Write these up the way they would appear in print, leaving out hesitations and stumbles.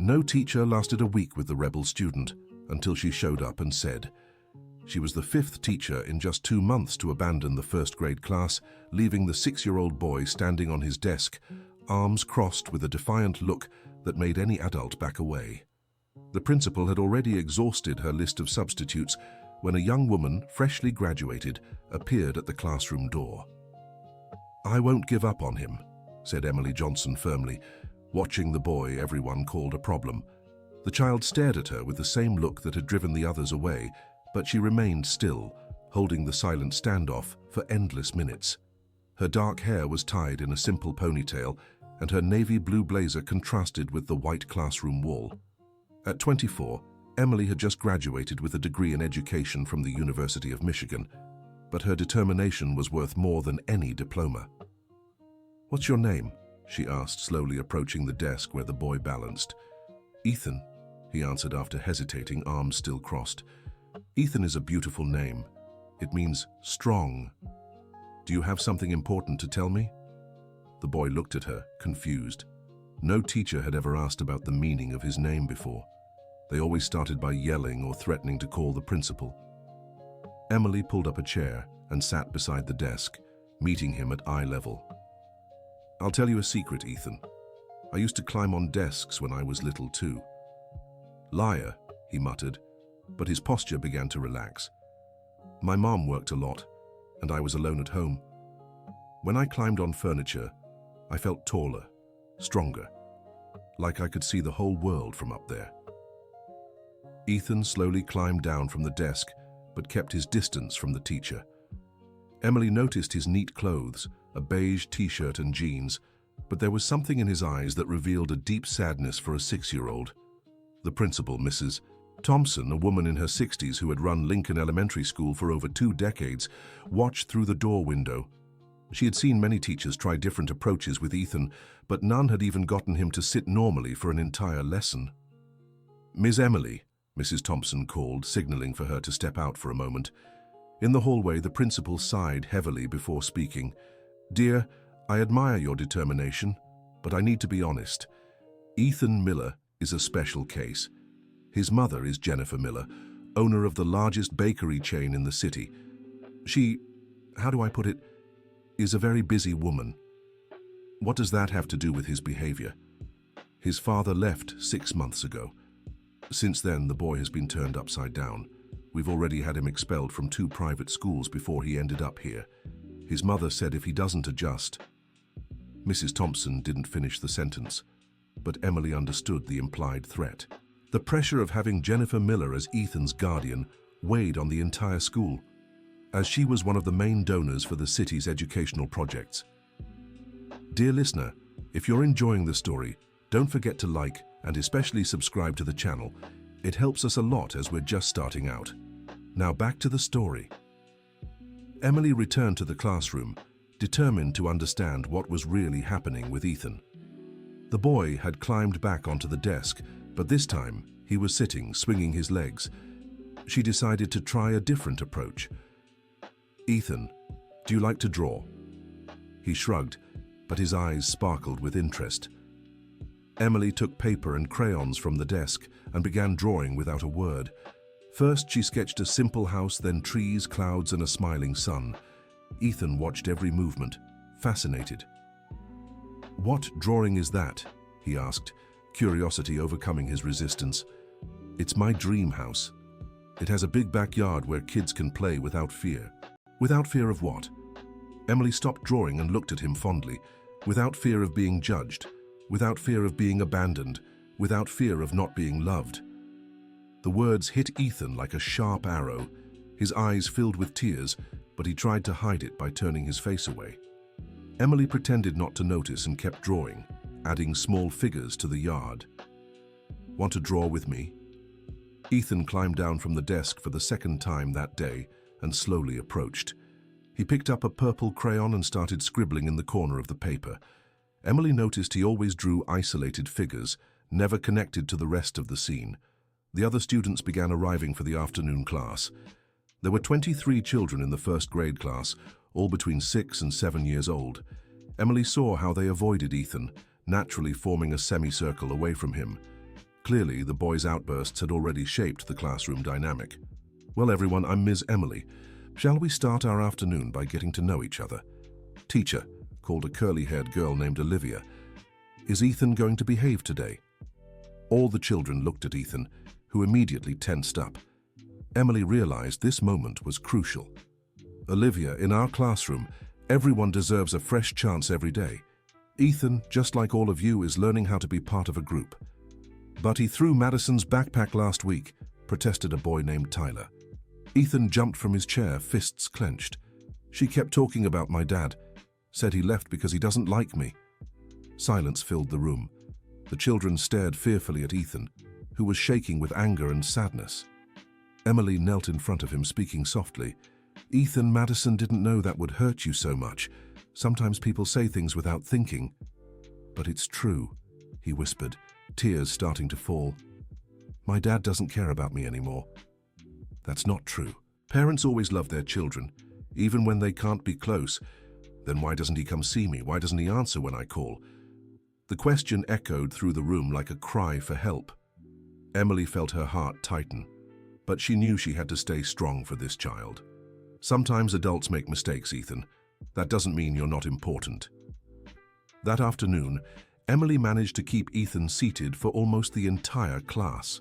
No teacher lasted a week with the rebel student until she showed up and said. She was the fifth teacher in just 2 months to abandon the first grade class, leaving the 6-year-old boy standing on his desk, arms crossed with a defiant look that made any adult back away. The principal had already exhausted her list of substitutes when a young woman, freshly graduated, appeared at the classroom door. "I won't give up on him," said Emily Johnson firmly, watching the boy everyone called a problem. The child stared at her with the same look that had driven the others away, but she remained still, holding the silent standoff for endless minutes. Her dark hair was tied in a simple ponytail, and her navy blue blazer contrasted with the white classroom wall. At 24, Emily had just graduated with a degree in education from the University of Michigan, but her determination was worth more than any diploma. "What's your name?" she asked, slowly approaching the desk where the boy balanced. "Ethan," he answered after hesitating, arms still crossed. "Ethan is a beautiful name. It means strong. Do you have something important to tell me?" The boy looked at her, confused. No teacher had ever asked about the meaning of his name before. They always started by yelling or threatening to call the principal. Emily pulled up a chair and sat beside the desk, meeting him at eye level. "I'll tell you a secret, Ethan. I used to climb on desks when I was little too." "Liar," he muttered, but his posture began to relax. "My mom worked a lot, and I was alone at home. When I climbed on furniture, I felt taller, stronger, like I could see the whole world from up there." Ethan slowly climbed down from the desk, but kept his distance from the teacher. Emily noticed his neat clothes, a beige t-shirt and jeans, but there was something in his eyes that revealed a deep sadness for a 6-year-old. The principal, Mrs. Thompson, a woman in her 60s who had run Lincoln Elementary School for over 2 decades, watched through the door window. She had seen many teachers try different approaches with Ethan, but none had even gotten him to sit normally for an entire lesson. "Miss Emily," Mrs. Thompson called, signaling for her to step out for a moment. In the hallway, the principal sighed heavily before speaking. "Dear, I admire your determination, but I need to be honest. Ethan Miller is a special case. His mother is Jennifer Miller, owner of the largest bakery chain in the city. She, how do I put it, is a very busy woman. What does that have to do with his behavior? His father left 6 months ago. Since then, the boy has been turned upside down. We've already had him expelled from 2 private schools before he ended up here. His mother said if he doesn't adjust..." Mrs. Thompson didn't finish the sentence, but Emily understood the implied threat. The pressure of having Jennifer Miller as Ethan's guardian weighed on the entire school, as she was one of the main donors for the city's educational projects. Dear listener, if you're enjoying the story, don't forget to like and especially subscribe to the channel. It helps us a lot as we're just starting out. Now back to the story. Emily returned to the classroom, determined to understand what was really happening with Ethan. The boy had climbed back onto the desk, but this time he was sitting, swinging his legs. She decided to try a different approach. "Ethan, do you like to draw?" He shrugged, but his eyes sparkled with interest. Emily took paper and crayons from the desk and began drawing without a word. First, she sketched a simple house, then trees, clouds, and a smiling sun. Ethan watched every movement, fascinated. "What drawing is that?" he asked, curiosity overcoming his resistance. "It's my dream house. It has a big backyard where kids can play without fear." "Without fear of what?" Emily stopped drawing and looked at him fondly. "Without fear of being judged, without fear of being abandoned, without fear of not being loved." The words hit Ethan like a sharp arrow. His eyes filled with tears, but he tried to hide it by turning his face away. Emily pretended not to notice and kept drawing, adding small figures to the yard. "Want to draw with me?" Ethan climbed down from the desk for the second time that day and slowly approached. He picked up a purple crayon and started scribbling in the corner of the paper. Emily noticed he always drew isolated figures, never connected to the rest of the scene. The other students began arriving for the afternoon class. There were 23 children in the first grade class, all between 6 and 7 years old. Emily saw how they avoided Ethan, naturally forming a semicircle away from him. Clearly, the boy's outbursts had already shaped the classroom dynamic. "Well, everyone, I'm Ms. Emily. Shall we start our afternoon by getting to know each other?" "Teacher," called a curly-haired girl named Olivia, "is Ethan going to behave today?" All the children looked at Ethan, who immediately tensed up. Emily realized this moment was crucial. "Olivia, in our classroom, everyone deserves a fresh chance every day. Ethan, just like all of you, is learning how to be part of a group." "But he threw Madison's backpack last week," protested a boy named Tyler. Ethan jumped from his chair, fists clenched. "She kept talking about my dad. Said he left because he doesn't like me." Silence filled the room. The children stared fearfully at Ethan, who was shaking with anger and sadness. Emily knelt in front of him, speaking softly. "Ethan, Madison didn't know that would hurt you so much. Sometimes people say things without thinking." "But it's true," he whispered, tears starting to fall. "My dad doesn't care about me anymore." "That's not true. Parents always love their children, even when they can't be close. Then why doesn't he come see me? Why doesn't he answer when I call?" The question echoed through the room like a cry for help. Emily felt her heart tighten, but she knew she had to stay strong for this child. "Sometimes adults make mistakes, Ethan. That doesn't mean you're not important." That afternoon, Emily managed to keep Ethan seated for almost the entire class.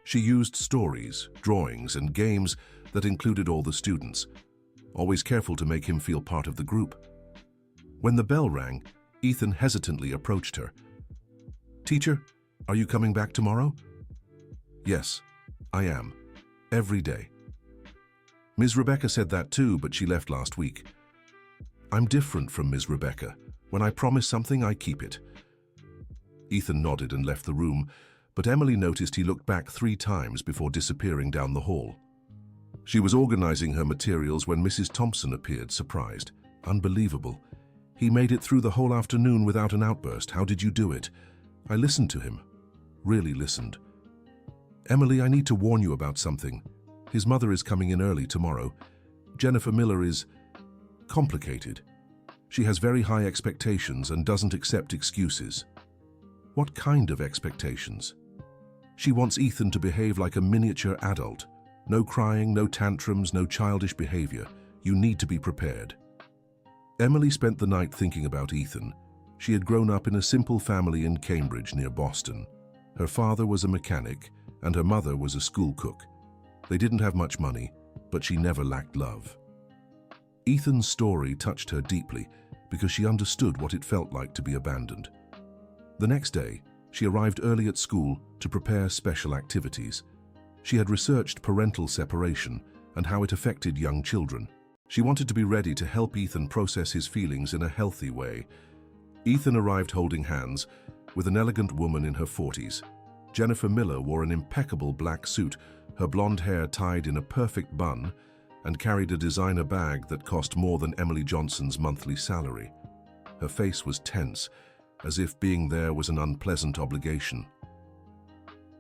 She used stories, drawings, and games that included all the students, always careful to make him feel part of the group. When the bell rang, Ethan hesitantly approached her. "Teacher, are you coming back tomorrow?" "Yes, I am. Every day." "Ms. Rebecca said that too, but she left last week." "I'm different from Ms. Rebecca. When I promise something, I keep it." Ethan nodded and left the room, but Emily noticed he looked back 3 times before disappearing down the hall. She was organizing her materials when Mrs. Thompson appeared, surprised. "Unbelievable. He made it through the whole afternoon without an outburst. How did you do it?" "I listened to him. Really listened." "Emily, I need to warn you about something. His mother is coming in early tomorrow. Jennifer Miller is complicated. She has very high expectations and doesn't accept excuses." "What kind of expectations?" "She wants Ethan to behave like a miniature adult. No crying, no tantrums, no childish behavior. You need to be prepared." Emily spent the night thinking about Ethan. She had grown up in a simple family in Cambridge near Boston. Her father was a mechanic and her mother was a school cook. They didn't have much money, but she never lacked love. Ethan's story touched her deeply because she understood what it felt like to be abandoned. The next day, she arrived early at school to prepare special activities. She had researched parental separation and how it affected young children. She wanted to be ready to help Ethan process his feelings in a healthy way. Ethan arrived holding hands with an elegant woman in her 40s. Jennifer Miller wore an impeccable black suit, her blonde hair tied in a perfect bun, and carried a designer bag that cost more than Emily Johnson's monthly salary. Her face was tense, as if being there was an unpleasant obligation.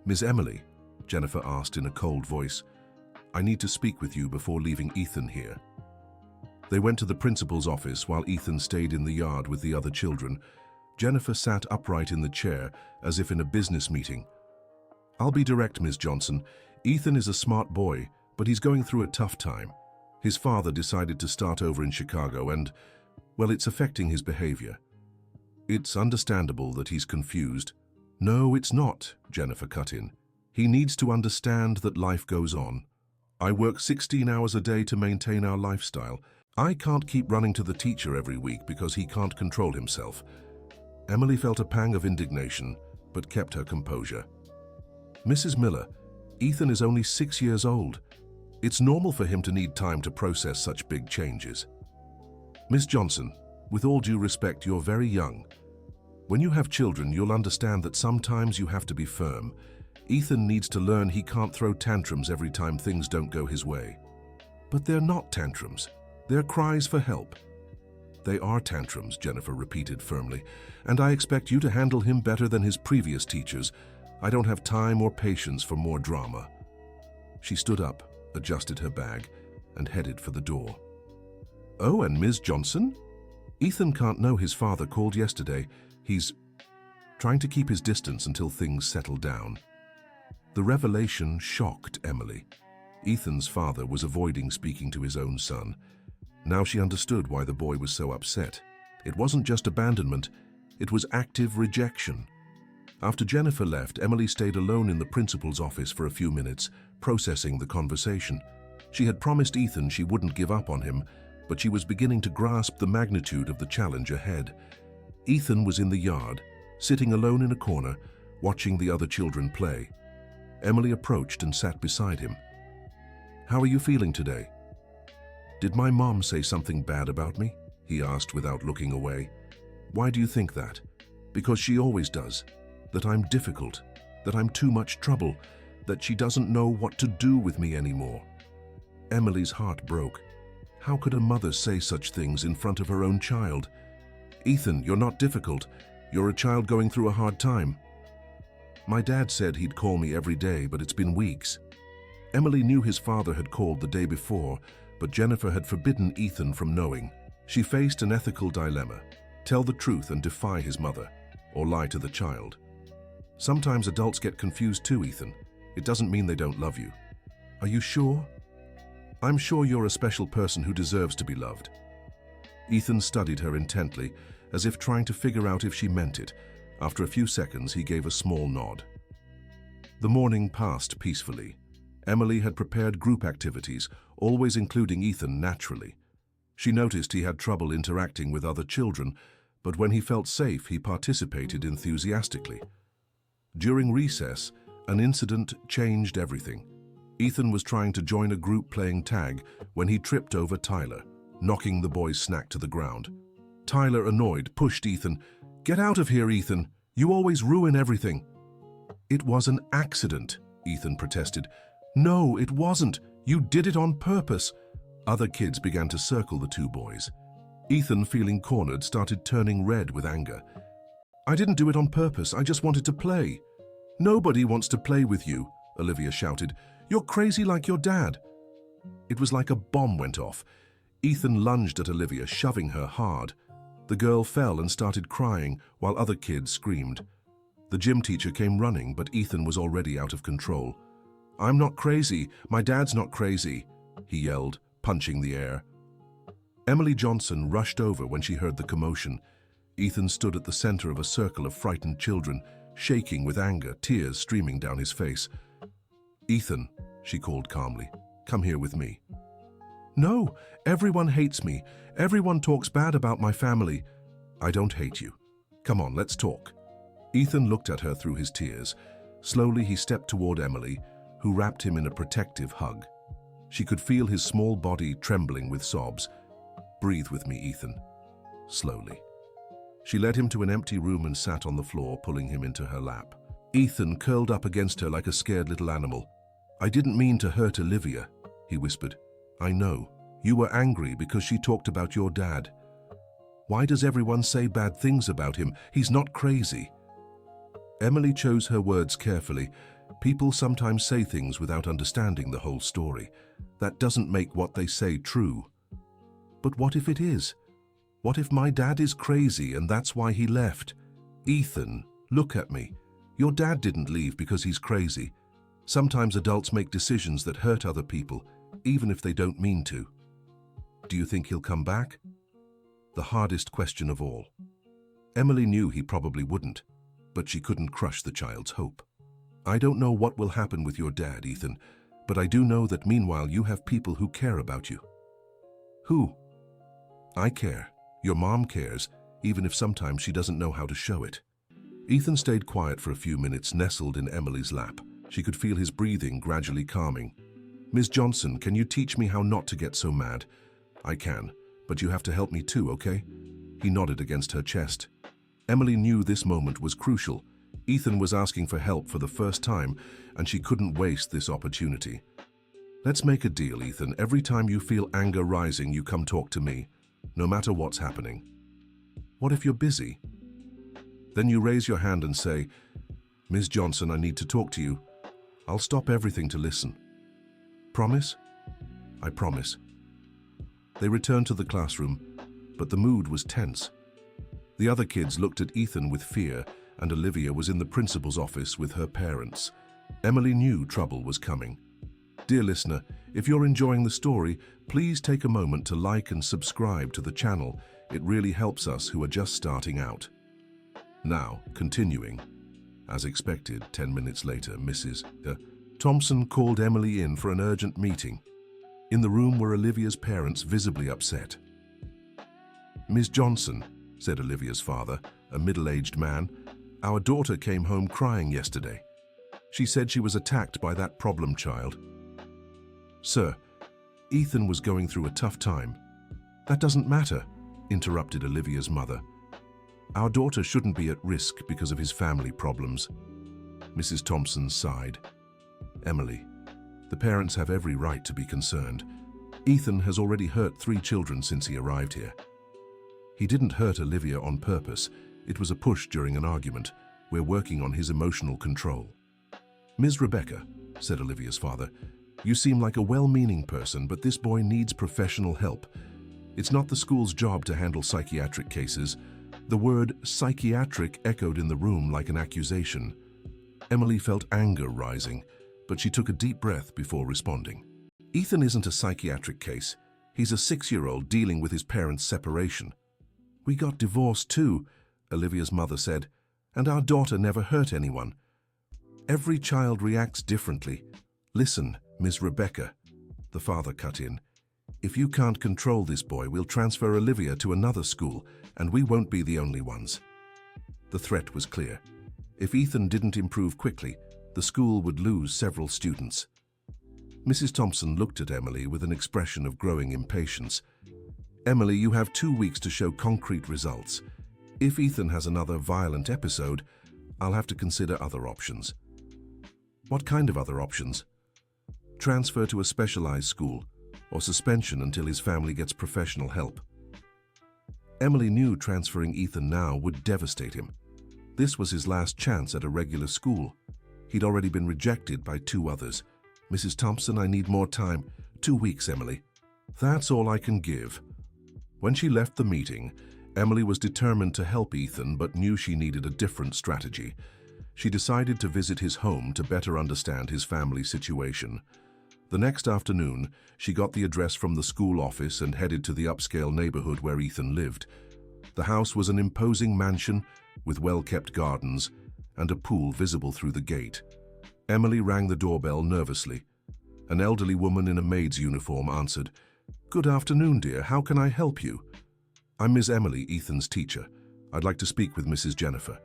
"Miss Emily," Jennifer asked in a cold voice, "I need to speak with you before leaving Ethan here." They went to the principal's office while Ethan stayed in the yard with the other children. Jennifer sat upright in the chair, as if in a business meeting. "I'll be direct, Ms. Johnson. Ethan is a smart boy, but he's going through a tough time. His father decided to start over in Chicago and, well, it's affecting his behavior. It's understandable that he's confused." "No, it's not," Jennifer cut in. "He needs to understand that life goes on. I work 16 hours a day to maintain our lifestyle. I can't keep running to the teacher every week because he can't control himself." Emily felt a pang of indignation, but kept her composure. "Mrs. Miller, Ethan is only 6 years old. It's normal for him to need time to process such big changes." "Miss Johnson, with all due respect, you're very young. When you have children, you'll understand that sometimes you have to be firm. Ethan needs to learn he can't throw tantrums every time things don't go his way." "But they're not tantrums. They're cries for help." "They are tantrums," Jennifer repeated firmly, "and I expect you to handle him better than his previous teachers. I don't have time or patience for more drama." She stood up, adjusted her bag, and headed for the door. "Oh, and Ms. Johnson? Ethan can't know his father called yesterday. He's trying to keep his distance until things settle down." The revelation shocked Emily. Ethan's father was avoiding speaking to his own son. Now she understood why the boy was so upset. It wasn't just abandonment, it was active rejection. After Jennifer left, Emily stayed alone in the principal's office for a few minutes, processing the conversation. She had promised Ethan she wouldn't give up on him, but she was beginning to grasp the magnitude of the challenge ahead. Ethan was in the yard, sitting alone in a corner, watching the other children play. Emily approached and sat beside him. "How are you feeling today?" "Did my mom say something bad about me?" he asked without looking away. "Why do you think that?" "Because she always does. That I'm difficult, that I'm too much trouble, that she doesn't know what to do with me anymore." Emily's heart broke. How could a mother say such things in front of her own child? "Ethan, you're not difficult. You're a child going through a hard time." "My dad said he'd call me every day, but it's been weeks." Emily knew his father had called the day before, but Jennifer had forbidden Ethan from knowing. She faced an ethical dilemma: tell the truth and defy his mother, or lie to the child. "Sometimes adults get confused too, Ethan. It doesn't mean they don't love you." "Are you sure?" "I'm sure you're a special person who deserves to be loved." Ethan studied her intently, as if trying to figure out if she meant it. After a few seconds, he gave a small nod. The morning passed peacefully. Emily had prepared group activities, always including Ethan naturally. She noticed he had trouble interacting with other children, but when he felt safe, he participated enthusiastically. During recess, an incident changed everything. Ethan was trying to join a group playing tag when he tripped over Tyler, knocking the boy's snack to the ground. Tyler, annoyed, pushed Ethan. "Get out of here, Ethan. You always ruin everything." "It was an accident," Ethan protested. "No, it wasn't. You did it on purpose." Other kids began to circle the two boys. Ethan, feeling cornered, started turning red with anger. "I didn't do it on purpose. I just wanted to play." "Nobody wants to play with you," Olivia shouted. "You're crazy like your dad." It was like a bomb went off. Ethan lunged at Olivia, shoving her hard. The girl fell and started crying, while other kids screamed. The gym teacher came running, but Ethan was already out of control. "I'm not crazy. My dad's not crazy," he yelled, punching the air. Emily Johnson rushed over when she heard the commotion. Ethan stood at the center of a circle of frightened children, shaking with anger, tears streaming down his face. "Ethan," she called calmly, "come here with me." "No, everyone hates me. Everyone talks bad about my family." "I don't hate you. Come on, let's talk." Ethan looked at her through his tears. Slowly he stepped toward Emily, who wrapped him in a protective hug. She could feel his small body trembling with sobs. "Breathe with me, Ethan." Slowly. She led him to an empty room and sat on the floor, pulling him into her lap. Ethan curled up against her like a scared little animal. "I didn't mean to hurt Olivia," he whispered. "I know. You were angry because she talked about your dad." "Why does everyone say bad things about him? He's not crazy." Emily chose her words carefully. People sometimes say things without understanding the whole story. That doesn't make what they say true. "But what if it is? What if my dad is crazy and that's why he left?" "Ethan, look at me. Your dad didn't leave because he's crazy. Sometimes adults make decisions that hurt other people, even if they don't mean to." "Do you think he'll come back?" The hardest question of all. Emily knew he probably wouldn't, but she couldn't crush the child's hope. "I don't know what will happen with your dad, Ethan, but I do know that meanwhile you have people who care about you." "Who?" "I care. Your mom cares, even if sometimes she doesn't know how to show it." Ethan stayed quiet for a few minutes, nestled in Emily's lap. She could feel his breathing gradually calming. "Ms. Johnson, can you teach me how not to get so mad?" "I can, but you have to help me too, okay?" He nodded against her chest. Emily knew this moment was crucial. Ethan was asking for help for the first time, and she couldn't waste this opportunity. "Let's make a deal, Ethan. Every time you feel anger rising, you come talk to me, no matter what's happening." "What if you're busy?" "Then you raise your hand and say, 'Ms. Johnson, I need to talk to you.' I'll stop everything to listen." "Promise?" "I promise." They returned to the classroom, but the mood was tense. The other kids looked at Ethan with fear, and Olivia was in the principal's office with her parents. Emily knew trouble was coming. Dear listener, if you're enjoying the story, please take a moment to like and subscribe to the channel. It really helps us who are just starting out. Now, continuing. As expected, 10 minutes later, Mrs. Thompson called Emily in for an urgent meeting. In the room were Olivia's parents, visibly upset. "Miss Johnson," said Olivia's father, a middle-aged man, "our daughter came home crying yesterday. She said she was attacked by that problem child." "Sir, Ethan was going through a tough time." "That doesn't matter," interrupted Olivia's mother. "Our daughter shouldn't be at risk because of his family problems." Mrs. Thompson sighed. "Emily, the parents have every right to be concerned. Ethan has already hurt 3 children since he arrived here. He didn't hurt Olivia on purpose. It was a push during an argument. We're working on his emotional control." "Ms. Rebecca," said Olivia's father, "you seem like a well-meaning person, but this boy needs professional help. It's not the school's job to handle psychiatric cases." The word psychiatric echoed in the room like an accusation. Emily felt anger rising, but she took a deep breath before responding. "Ethan isn't a psychiatric case. He's a 6-year-old dealing with his parents' separation." "We got divorced too," Olivia's mother said, "and our daughter never hurt anyone." "Every child reacts differently. Listen, Ms. Rebecca," the father cut in. "If you can't control this boy, we'll transfer Olivia to another school, and we won't be the only ones." The threat was clear. If Ethan didn't improve quickly, the school would lose several students. Mrs. Thompson looked at Emily with an expression of growing impatience. "Emily, you have 2 weeks to show concrete results. If Ethan has another violent episode, I'll have to consider other options." "What kind of other options?" "Transfer to a specialized school, or suspension until his family gets professional help." Emily knew transferring Ethan now would devastate him. This was his last chance at a regular school. He'd already been rejected by 2 others. "Mrs. Thompson, I need more time." 2 weeks, Emily. "That's all I can give." When she left the meeting, Emily was determined to help Ethan, but knew she needed a different strategy. She decided to visit his home to better understand his family situation. The next afternoon, she got the address from the school office and headed to the upscale neighborhood where Ethan lived. The house was an imposing mansion with well-kept gardens and a pool visible through the gate. Emily rang the doorbell nervously. An elderly woman in a maid's uniform answered. "Good afternoon, dear. How can I help you?" "I'm Miss Emily, Ethan's teacher. I'd like to speak with Mrs. Jennifer."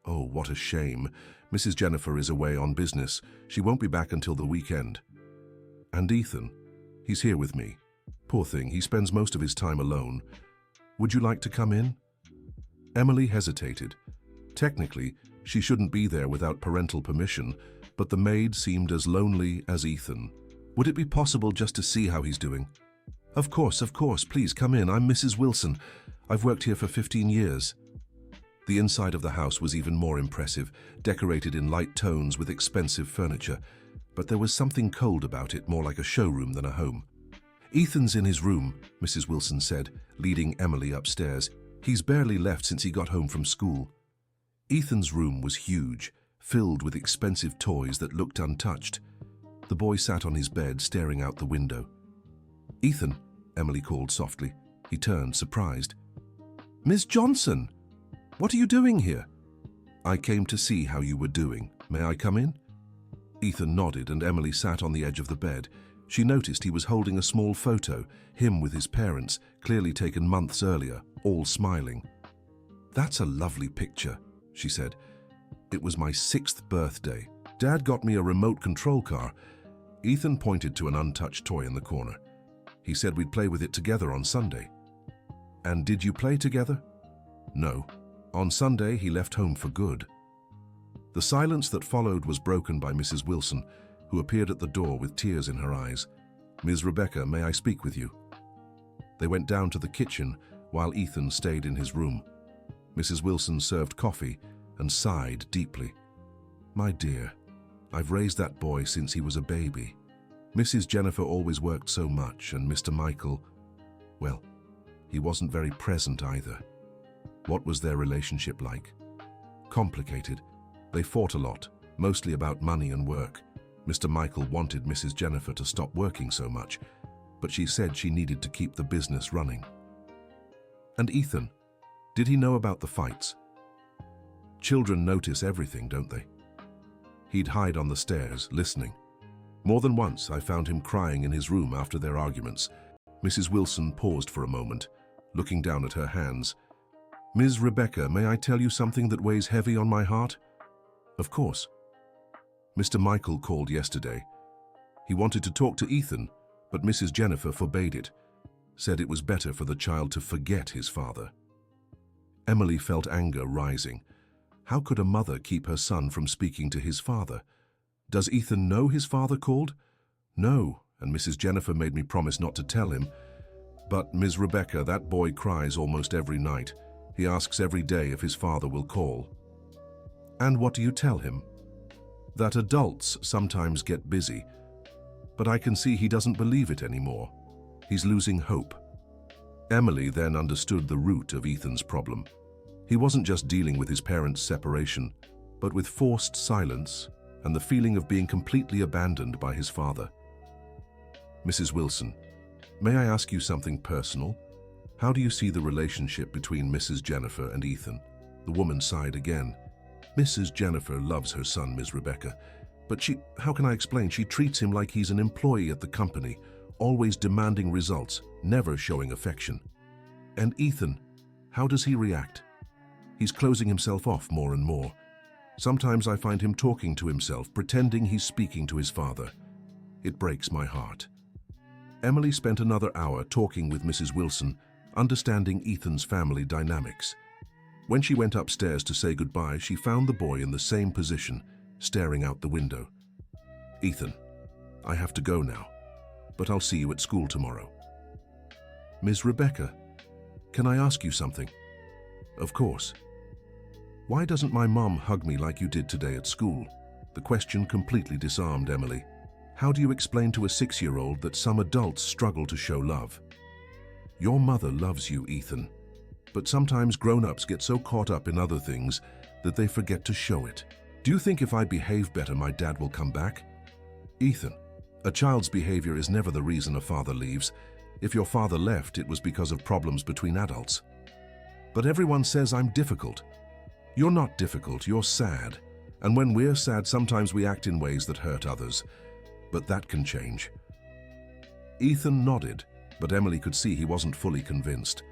"Oh, what a shame. Mrs. Jennifer is away on business. She won't be back until the weekend." "And Ethan? He's here with me. Poor thing, he spends most of his time alone. Would you like to come in?" Emily hesitated. Technically, she shouldn't be there without parental permission, but the maid seemed as lonely as Ethan. "Would it be possible just to see how he's doing?" Of course, please come in. I'm Mrs. Wilson. I've worked here for 15 years." The inside of the house was even more impressive, decorated in light tones with expensive furniture, but there was something cold about it, more like a showroom than a home. "Ethan's in his room," Mrs. Wilson said, leading Emily upstairs. "He's barely left since he got home from school." Ethan's room was huge, filled with expensive toys that looked untouched. The boy sat on his bed, staring out the window. "Ethan," Emily called softly. He turned, surprised. "Miss Johnson, what are you doing here?" "I came to see how you were doing. May I come in?" Ethan nodded, and Emily sat on the edge of the bed. She noticed he was holding a small photo, him with his parents, clearly taken months earlier, all smiling. "That's a lovely picture," she said. "It was my 6th birthday. Dad got me a remote control car." Ethan pointed to an untouched toy in the corner. "He said we'd play with it together on Sunday." "And did you play together?" "No. On Sunday, he left home for good." The silence that followed was broken by Mrs. Wilson, who appeared at the door with tears in her eyes. "Ms. Rebecca, may I speak with you?" They went down to the kitchen while Ethan stayed in his room. Mrs. Wilson served coffee and sighed deeply. "My dear, I've raised that boy since he was a baby. Mrs. Jennifer always worked so much, and Mr. Michael, well, he wasn't very present either." "What was their relationship like?" "Complicated. They fought a lot. mostly about money and work. Mr. Michael wanted Mrs. Jennifer to stop working so much, but she said she needed to keep the business running. And Ethan, did he know about the fights? Children notice everything, don't they? He'd hide on the stairs, listening. More than once, I found him crying in his room after their arguments. Mrs. Wilson paused for a moment, looking down at her hands. "Ms. Rebecca, may I tell you something that weighs heavy on my heart?" "Of course." "Mr. Michael called yesterday. He wanted to talk to Ethan, but Mrs. Jennifer forbade it, said it was better for the child to forget his father." Emily felt anger rising. How could a mother keep her son from speaking to his father? Does Ethan know his father called? No, and Mrs. Jennifer made me promise not to tell him. But, Ms. Rebecca, that boy cries almost every night. He asks every day if his father will call. And what do you tell him? That adults sometimes get busy. But I can see he doesn't believe it anymore. He's losing hope. Emily then understood the root of Ethan's problem. He wasn't just dealing with his parents' separation, but with forced silence and the feeling of being completely abandoned by his father. "Mrs. Wilson, may I ask you something personal? How do you see the relationship between Mrs. Jennifer and Ethan?" The woman sighed again. "Mrs. Jennifer loves her son, Ms. Rebecca, but how can I explain, she treats him like he's an employee at the company, always demanding results, never showing affection. And Ethan, how does he react? He's closing himself off more and more. Sometimes I find him talking to himself, pretending he's speaking to his father. It breaks my heart." Emily spent another hour talking with Mrs. Wilson, understanding Ethan's family dynamics. When she went upstairs to say goodbye, she found the boy in the same position, staring out the window. "Ethan, I have to go now, but I'll see you at school tomorrow." "Ms. Rebecca, can I ask you something?" "Of course." "Why doesn't my mom hug me like you did today at school?" The question completely disarmed Emily. How do you explain to a 6-year-old that some adults struggle to show love? Your mother loves you, Ethan. But sometimes grown-ups get so caught up in other things that they forget to show it. Do you think if I behave better, my dad will come back? Ethan, a child's behavior is never the reason a father leaves. If your father left, it was because of problems between adults. But everyone says I'm difficult. You're not difficult, you're sad. And when we're sad, sometimes we act in ways that hurt others. But that can change. Ethan nodded, but Emily could see he wasn't fully convinced.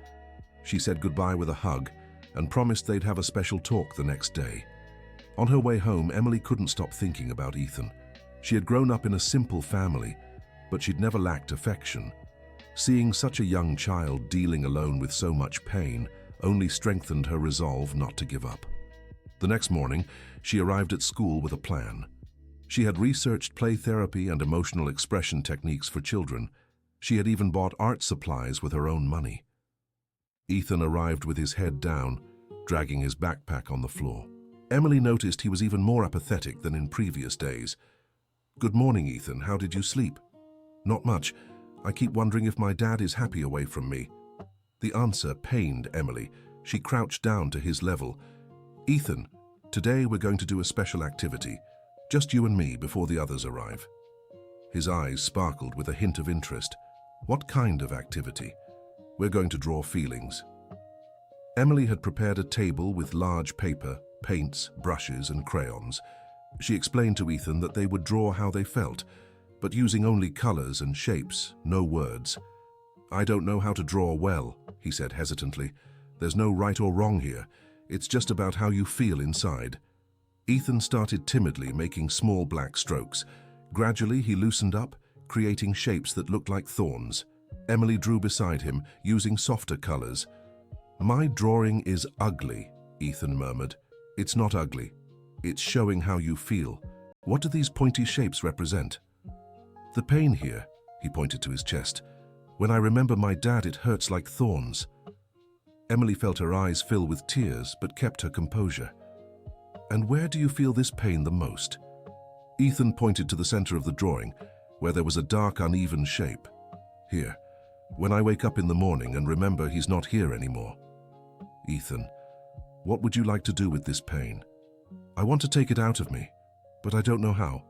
She said goodbye with a hug and promised they'd have a special talk the next day. On her way home, Emily couldn't stop thinking about Ethan. She had grown up in a simple family, but she'd never lacked affection. Seeing such a young child dealing alone with so much pain only strengthened her resolve not to give up. The next morning, she arrived at school with a plan. She had researched play therapy and emotional expression techniques for children. She had even bought art supplies with her own money. Ethan arrived with his head down, dragging his backpack on the floor. Emily noticed he was even more apathetic than in previous days. "Good morning, Ethan. How did you sleep?" "Not much. I keep wondering if my dad is happy away from me." The answer pained Emily. She crouched down to his level. "Ethan, today we're going to do a special activity. Just you and me before the others arrive." His eyes sparkled with a hint of interest. "What kind of activity?" "We're going to draw feelings." Emily had prepared a table with large paper, paints, brushes, and crayons. She explained to Ethan that they would draw how they felt, but using only colors and shapes, no words. "I don't know how to draw well," he said hesitantly. "There's no right or wrong here. It's just about how you feel inside." Ethan started timidly, making small black strokes. Gradually, he loosened up, creating shapes that looked like thorns. Emily drew beside him, using softer colors. "My drawing is ugly," Ethan murmured. "It's not ugly. It's showing how you feel. What do these pointy shapes represent?" "The pain here," he pointed to his chest. "When I remember my dad, it hurts like thorns." Emily felt her eyes fill with tears, but kept her composure. "And where do you feel this pain the most?" Ethan pointed to the center of the drawing, where there was a dark, uneven shape. "Here, when I wake up in the morning and remember he's not here anymore." "Ethan, what would you like to do with this pain?" "I want to take it out of me, but I don't know how.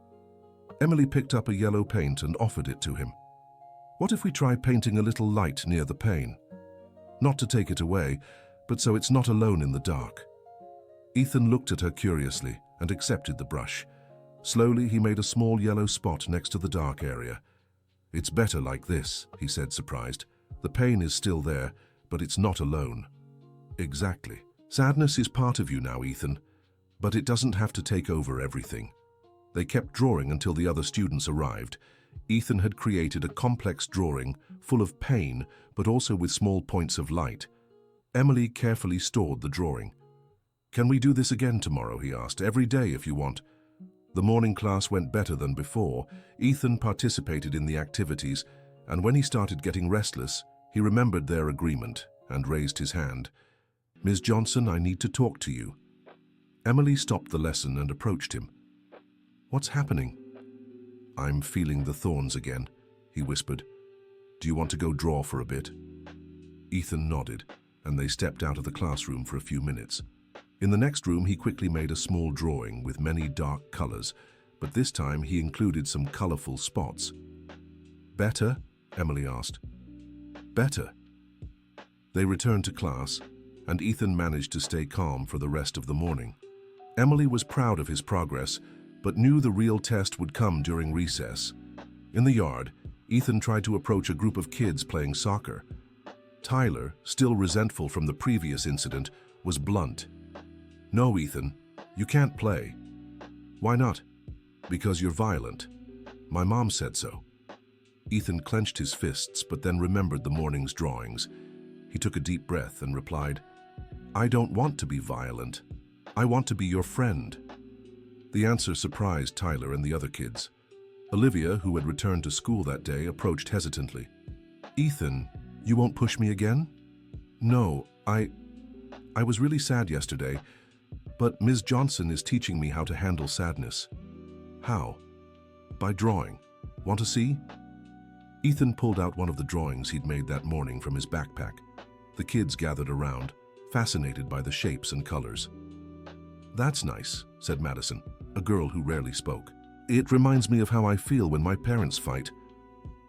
Emily picked up a yellow paint and offered it to him. What if we try painting a little light near the pane? Not to take it away, but so it's not alone in the dark. Ethan looked at her curiously and accepted the brush. Slowly, he made a small yellow spot next to the dark area. It's better like this, he said, surprised. The pain is still there, but it's not alone. Exactly. Sadness is part of you now, Ethan, but it doesn't have to take over everything. They kept drawing until the other students arrived. Ethan had created a complex drawing full of pain, but also with small points of light. Emily carefully stored the drawing. Can we do this again tomorrow, he asked, every day if you want. The morning class went better than before. Ethan participated in the activities, and when he started getting restless, he remembered their agreement and raised his hand. Ms. Johnson, I need to talk to you. Emily stopped the lesson and approached him. What's happening? I'm feeling the thorns again, he whispered. Do you want to go draw for a bit? Ethan nodded, and they stepped out of the classroom for a few minutes. In the next room, he quickly made a small drawing with many dark colors, but this time he included some colorful spots. Better? Emily asked. Better. They returned to class, and Ethan managed to stay calm for the rest of the morning. Emily was proud of his progress, but knew the real test would come during recess. In the yard, Ethan tried to approach a group of kids playing soccer. Tyler, still resentful from the previous incident, was blunt. No, Ethan, you can't play. Why not? Because you're violent. My mom said so. Ethan clenched his fists, but then remembered the morning's drawings. He took a deep breath and replied, I don't want to be violent. I want to be your friend. The answer surprised Tyler and the other kids. Olivia, who had returned to school that day, approached hesitantly. Ethan, you won't push me again? No, I was really sad yesterday, but Ms. Johnson is teaching me how to handle sadness. How? By drawing. Want to see? Ethan pulled out one of the drawings he'd made that morning from his backpack. The kids gathered around, fascinated by the shapes and colors. That's nice, said Madison, a girl who rarely spoke. It reminds me of how I feel when my parents fight.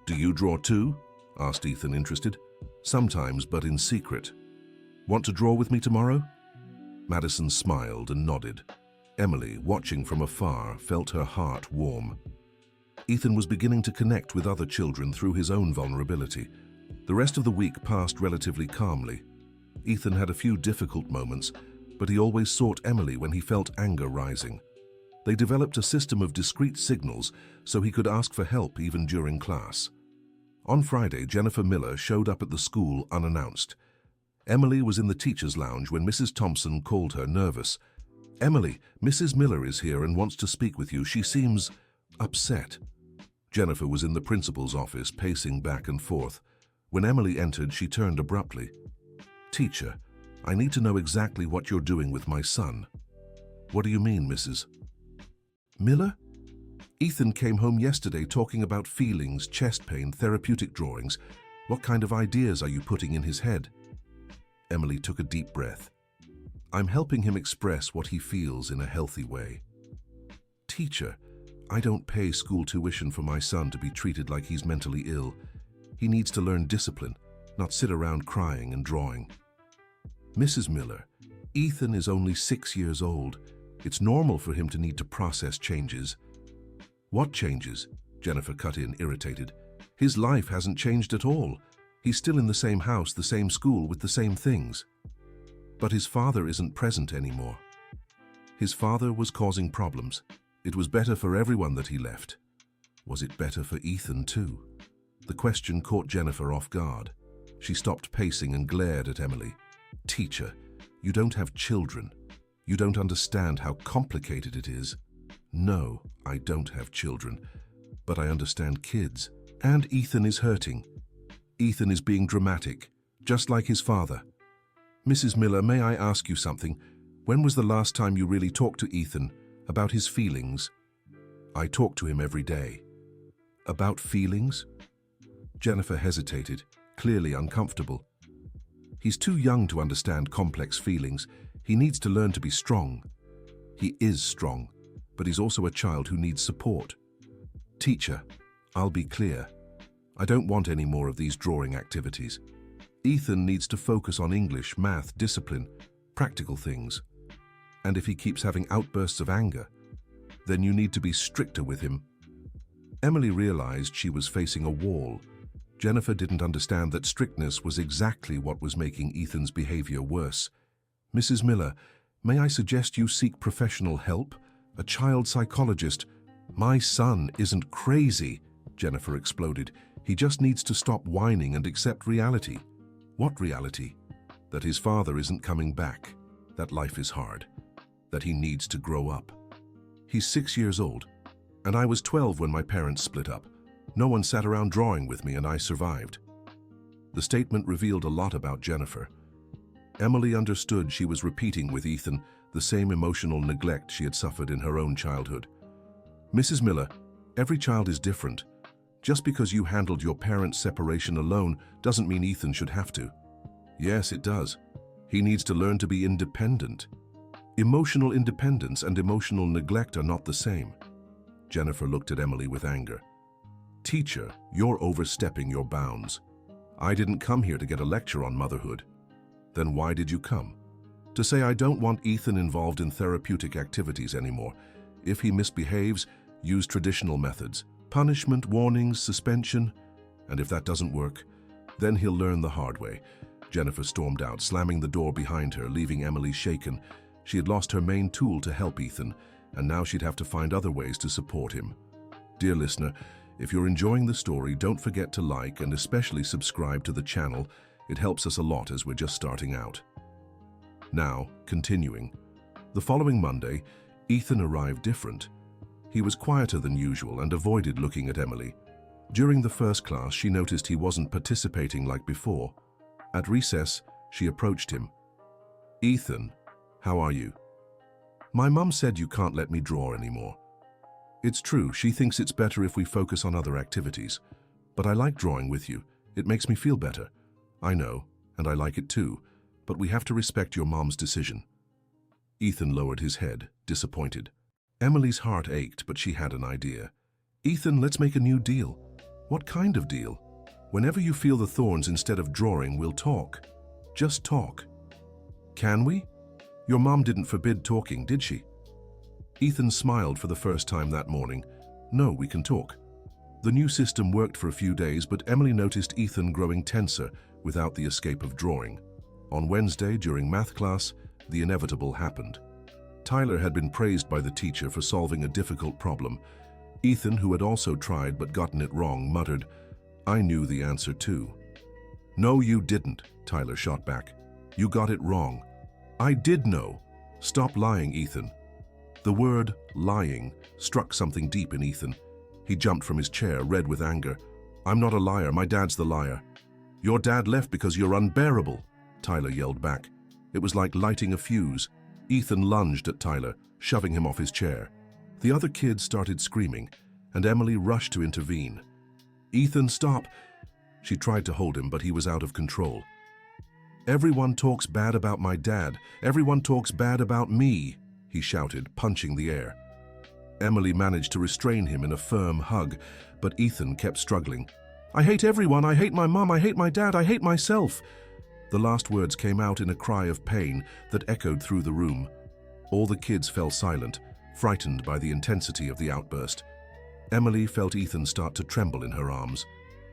Do you draw too? Asked Ethan, interested. Sometimes, but in secret. Want to draw with me tomorrow? Madison smiled and nodded. Emily, watching from afar, felt her heart warm. Ethan was beginning to connect with other children through his own vulnerability. The rest of the week passed relatively calmly. Ethan had a few difficult moments, but he always sought Emily when he felt anger rising. They developed a system of discreet signals so he could ask for help even during class. On Friday, Jennifer Miller showed up at the school unannounced. Emily was in the teacher's lounge when Mrs. Thompson called her, nervous. Emily, Mrs. Miller is here and wants to speak with you. She seems upset. Jennifer was in the principal's office, pacing back and forth. When Emily entered, she turned abruptly. Teacher, I need to know exactly what you're doing with my son. What do you mean, Mrs. Miller? Ethan came home yesterday talking about feelings, chest pain, therapeutic drawings. What kind of ideas are you putting in his head? Emily took a deep breath. I'm helping him express what he feels in a healthy way. Teacher, I don't pay school tuition for my son to be treated like he's mentally ill. He needs to learn discipline, not sit around crying and drawing. Mrs. Miller, Ethan is only 6 years old. It's normal for him to need to process changes. What changes? Jennifer cut in, irritated. His life hasn't changed at all. He's still in the same house, the same school, with the same things. But his father isn't present anymore. His father was causing problems. It was better for everyone that he left. Was it better for Ethan too? The question caught Jennifer off guard. She stopped pacing and glared at Emily. Teacher, you don't have children. You don't understand how complicated it is. No, I don't have children, but I understand kids. And Ethan is hurting. Ethan is being dramatic, just like his father. Mrs. Miller, may I ask you something? When was the last time you really talked to Ethan about his feelings? I talk to him every day. About feelings? Jennifer hesitated, clearly uncomfortable. He's too young to understand complex feelings. He needs to learn to be strong. He is strong. but he's also a child who needs support. Teacher, I'll be clear. I don't want any more of these drawing activities. Ethan needs to focus on English, math, discipline, practical things. And if he keeps having outbursts of anger, then you need to be stricter with him. Emily realized she was facing a wall. Jennifer didn't understand that strictness was exactly what was making Ethan's behavior worse. Mrs. Miller, may I suggest you seek professional help? A child psychologist. My son isn't crazy, Jennifer exploded. He just needs to stop whining and accept reality. What reality? That his father isn't coming back, that life is hard, that he needs to grow up. He's 6 years old, and I was 12 when my parents split up. No one sat around drawing with me and I survived. The statement revealed a lot about Jennifer. Emily understood she was repeating with Ethan the same emotional neglect she had suffered in her own childhood. Mrs. Miller, every child is different. Just because you handled your parents' separation alone doesn't mean Ethan should have to. Yes, it does. He needs to learn to be independent. Emotional independence and emotional neglect are not the same. Jennifer looked at Emily with anger. Teacher, you're overstepping your bounds. I didn't come here to get a lecture on motherhood. Then why did you come? To say I don't want Ethan involved in therapeutic activities anymore. If he misbehaves, use traditional methods. Punishment, warnings, suspension. And if that doesn't work, then he'll learn the hard way. Jennifer stormed out, slamming the door behind her, leaving Emily shaken. She had lost her main tool to help Ethan, and now she'd have to find other ways to support him. Dear listener, if you're enjoying the story, don't forget to like and especially subscribe to the channel. It helps us a lot as we're just starting out. Now, continuing. The following Monday, Ethan arrived different. He was quieter than usual and avoided looking at Emily. During the first class, she noticed he wasn't participating like before. At recess, she approached him. Ethan, how are you? My mum said you can't let me draw anymore. It's true, she thinks it's better if we focus on other activities. But I like drawing with you. It makes me feel better. I know, and I like it too, but we have to respect your mom's decision. Ethan lowered his head, disappointed. Emily's heart ached, but she had an idea. Ethan, let's make a new deal. What kind of deal? Whenever you feel the thorns instead of drawing, we'll talk. Just talk. Can we? Your mom didn't forbid talking, did she? Ethan smiled for the first time that morning. No, we can talk. The new system worked for a few days, but Emily noticed Ethan growing tenser without the escape of drawing. On Wednesday, during math class, the inevitable happened. Tyler had been praised by the teacher for solving a difficult problem. Ethan, who had also tried but gotten it wrong, muttered, I knew the answer too. No, you didn't, Tyler shot back. You got it wrong. I did know. Stop lying, Ethan. The word lying struck something deep in Ethan. He jumped from his chair, red with anger. I'm not a liar, my dad's the liar. Your dad left because you're unbearable, Tyler yelled back. It was like lighting a fuse. Ethan lunged at Tyler, shoving him off his chair. The other kids started screaming, and Emily rushed to intervene. Ethan, stop! She tried to hold him, but he was out of control. Everyone talks bad about my dad. Everyone talks bad about me, he shouted, punching the air. Emily managed to restrain him in a firm hug, but Ethan kept struggling. I hate everyone. I hate my mom. I hate my dad. I hate myself. The last words came out in a cry of pain that echoed through the room. All the kids fell silent, frightened by the intensity of the outburst. Emily felt Ethan start to tremble in her arms.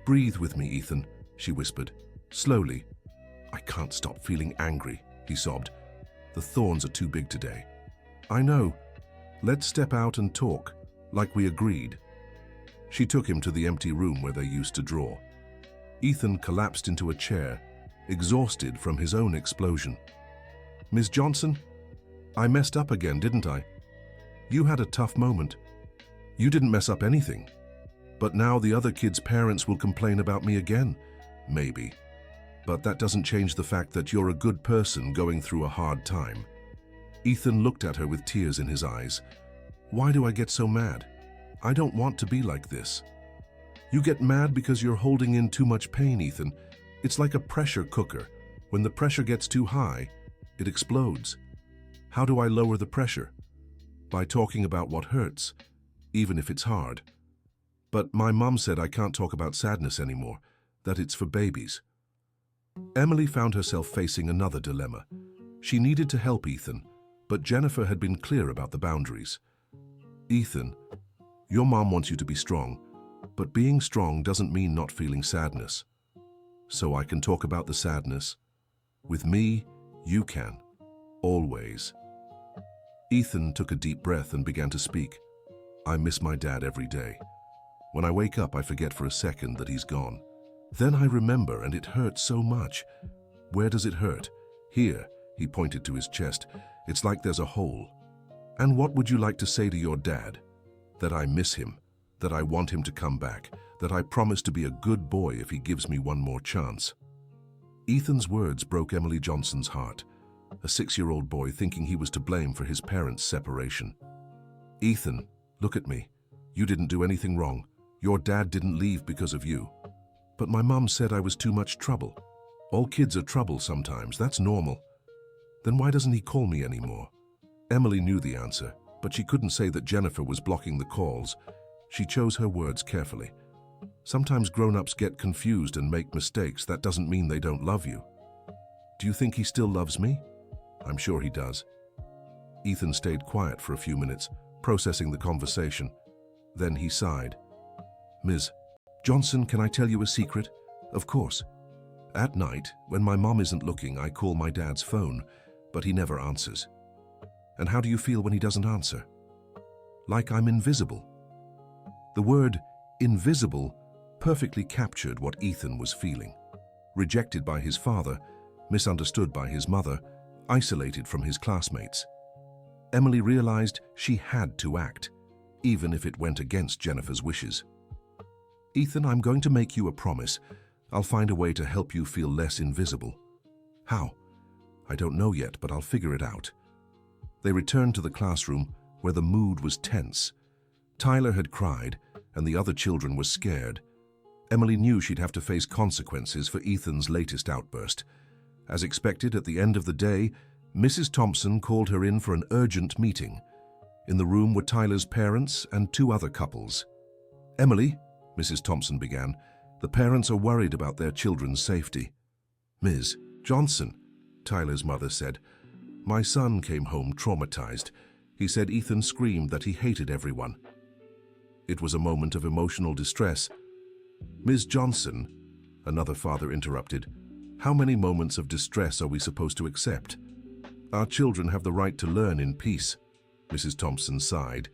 Breathe with me, Ethan, she whispered. Slowly. I can't stop feeling angry, he sobbed. The thorns are too big today. I know. Let's step out and talk, like we agreed. She took him to the empty room where they used to draw. Ethan collapsed into a chair, exhausted from his own explosion. Ms. Johnson, I messed up again, didn't I? You had a tough moment. You didn't mess up anything. But now the other kids' parents will complain about me again. Maybe. But that doesn't change the fact that you're a good person going through a hard time. Ethan looked at her with tears in his eyes. Why do I get so mad? I don't want to be like this. You get mad because you're holding in too much pain, Ethan. It's like a pressure cooker. When the pressure gets too high, it explodes. How do I lower the pressure? by talking about what hurts, even if it's hard. But my mum said I can't talk about sadness anymore, that it's for babies. Emily found herself facing another dilemma. She needed to help Ethan, but Jennifer had been clear about the boundaries. Ethan, your mom wants you to be strong, but being strong doesn't mean not feeling sadness. So I can talk about the sadness. With me, you can. Always. Ethan took a deep breath and began to speak. I miss my dad every day. When I wake up, I forget for a second that he's gone. Then I remember, and it hurts so much. Where does it hurt? Here, he pointed to his chest. It's like there's a hole. And what would you like to say to your dad? That I miss him, that I want him to come back, that I promise to be a good boy if he gives me one more chance. Ethan's words broke Emily Johnson's heart, a 6-year-old boy thinking he was to blame for his parents' separation. Ethan, look at me. You didn't do anything wrong. Your dad didn't leave because of you. But my mum said I was too much trouble. All kids are trouble sometimes, that's normal. Then why doesn't he call me anymore? Emily knew the answer, but she couldn't say that Jennifer was blocking the calls. She chose her words carefully. Sometimes grown-ups get confused and make mistakes. That doesn't mean they don't love you. Do you think he still loves me? I'm sure he does. Ethan stayed quiet for a few minutes, processing the conversation. Then he sighed. Ms. Johnson, can I tell you a secret? Of course. At night, when my mom isn't looking, I call my dad's phone, but he never answers. And how do you feel when he doesn't answer? Like I'm invisible. The word invisible perfectly captured what Ethan was feeling. Rejected by his father, misunderstood by his mother, isolated from his classmates. Emily realized she had to act, even if it went against Jennifer's wishes. Ethan, I'm going to make you a promise. I'll find a way to help you feel less invisible. How? I don't know yet, but I'll figure it out. They returned to the classroom where the mood was tense. Tyler had cried, and the other children were scared. Emily knew she'd have to face consequences for Ethan's latest outburst. As expected, at the end of the day, Mrs. Thompson called her in for an urgent meeting. In the room were Tyler's parents and 2 other couples. Emily, Mrs. Thompson began, the parents are worried about their children's safety. Ms. Johnson, Tyler's mother said, my son came home traumatized. He said Ethan screamed that he hated everyone. It was a moment of emotional distress. Ms. Johnson, another father interrupted, how many moments of distress are we supposed to accept? Our children have the right to learn in peace. Mrs. Thompson sighed.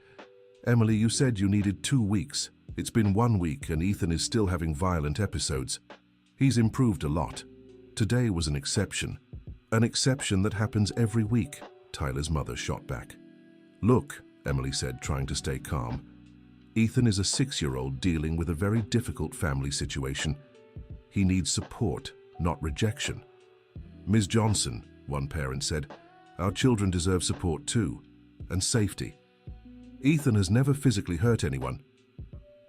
Emily, you said you needed 2 weeks. It's been 1 week and Ethan is still having violent episodes. He's improved a lot. Today was an exception that happens every week, Tyler's mother shot back. Look, Emily said, trying to stay calm. Ethan is a 6-year-old dealing with a very difficult family situation. He needs support, not rejection. Ms. Johnson, one parent said, our children deserve support too, and safety. Ethan has never physically hurt anyone.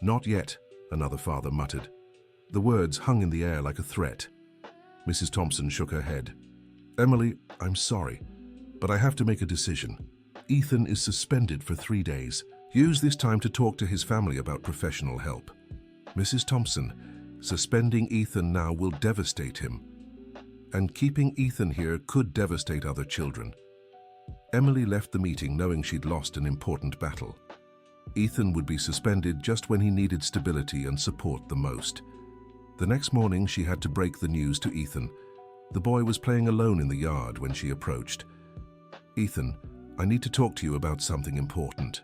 Not yet, another father muttered. The words hung in the air like a threat. Mrs. Thompson shook her head. Emily, I'm sorry, but I have to make a decision. Ethan is suspended for 3 days. Use this time to talk to his family about professional help. Mrs. Thompson, suspending Ethan now will devastate him. And keeping Ethan here could devastate other children. Emily left the meeting knowing she'd lost an important battle. Ethan would be suspended just when he needed stability and support the most. The next morning, she had to break the news to Ethan. The boy was playing alone in the yard when she approached. Ethan, I need to talk to you about something important.